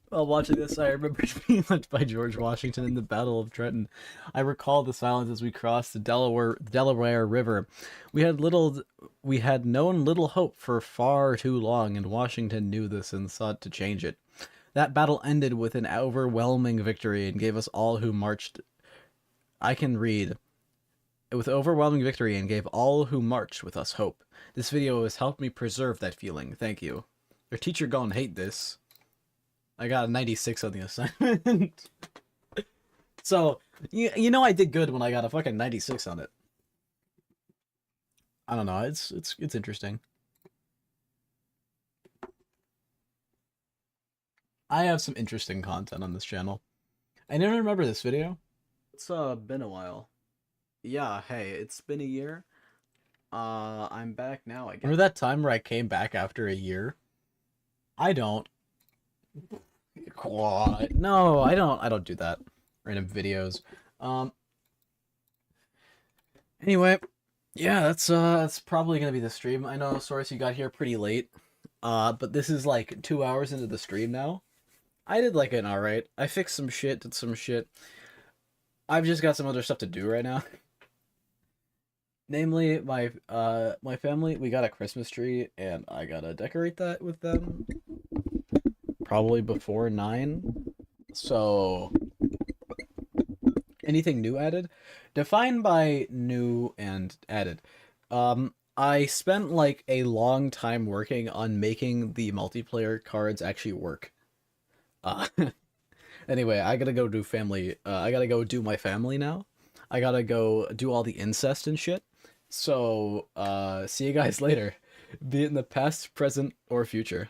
While watching this, I remember being led by George Washington in the Battle of Trenton. I recall the silence as we crossed the Delaware River. We had known little hope for far too long, and Washington knew this and sought to change it. That battle ended with an overwhelming victory and gave us all who marched... I can read... With overwhelming victory and gave all who marched with us hope. This video has helped me preserve that feeling. Thank you. Your teacher gonna hate this. I got a 96 on the assignment. So, you know I did good when I got a fucking 96 on it. I don't know, it's interesting. I have some interesting content on this channel. I never remember this video. It's been a while. Yeah, hey, it's been a year. I'm back now, I guess. Remember that time where I came back after a year? I don't. No, I don't do that. Random videos. Anyway, yeah, that's probably gonna be the stream. I know, Source, you got here pretty late. But this is like 2 hours into the stream now. I did like an alright. I fixed some shit, did some shit. I've just got some other stuff to do right now. Namely, my family, we got a Christmas tree, and I gotta decorate that with them. Probably before 9. So, anything new added? Defined by new and added. I spent like a long time working on making the multiplayer cards actually work. Anyway, I gotta go do family, I gotta go do my family now. I gotta go do all the incest and shit. So, see you guys later. Be it in the past, present, or future.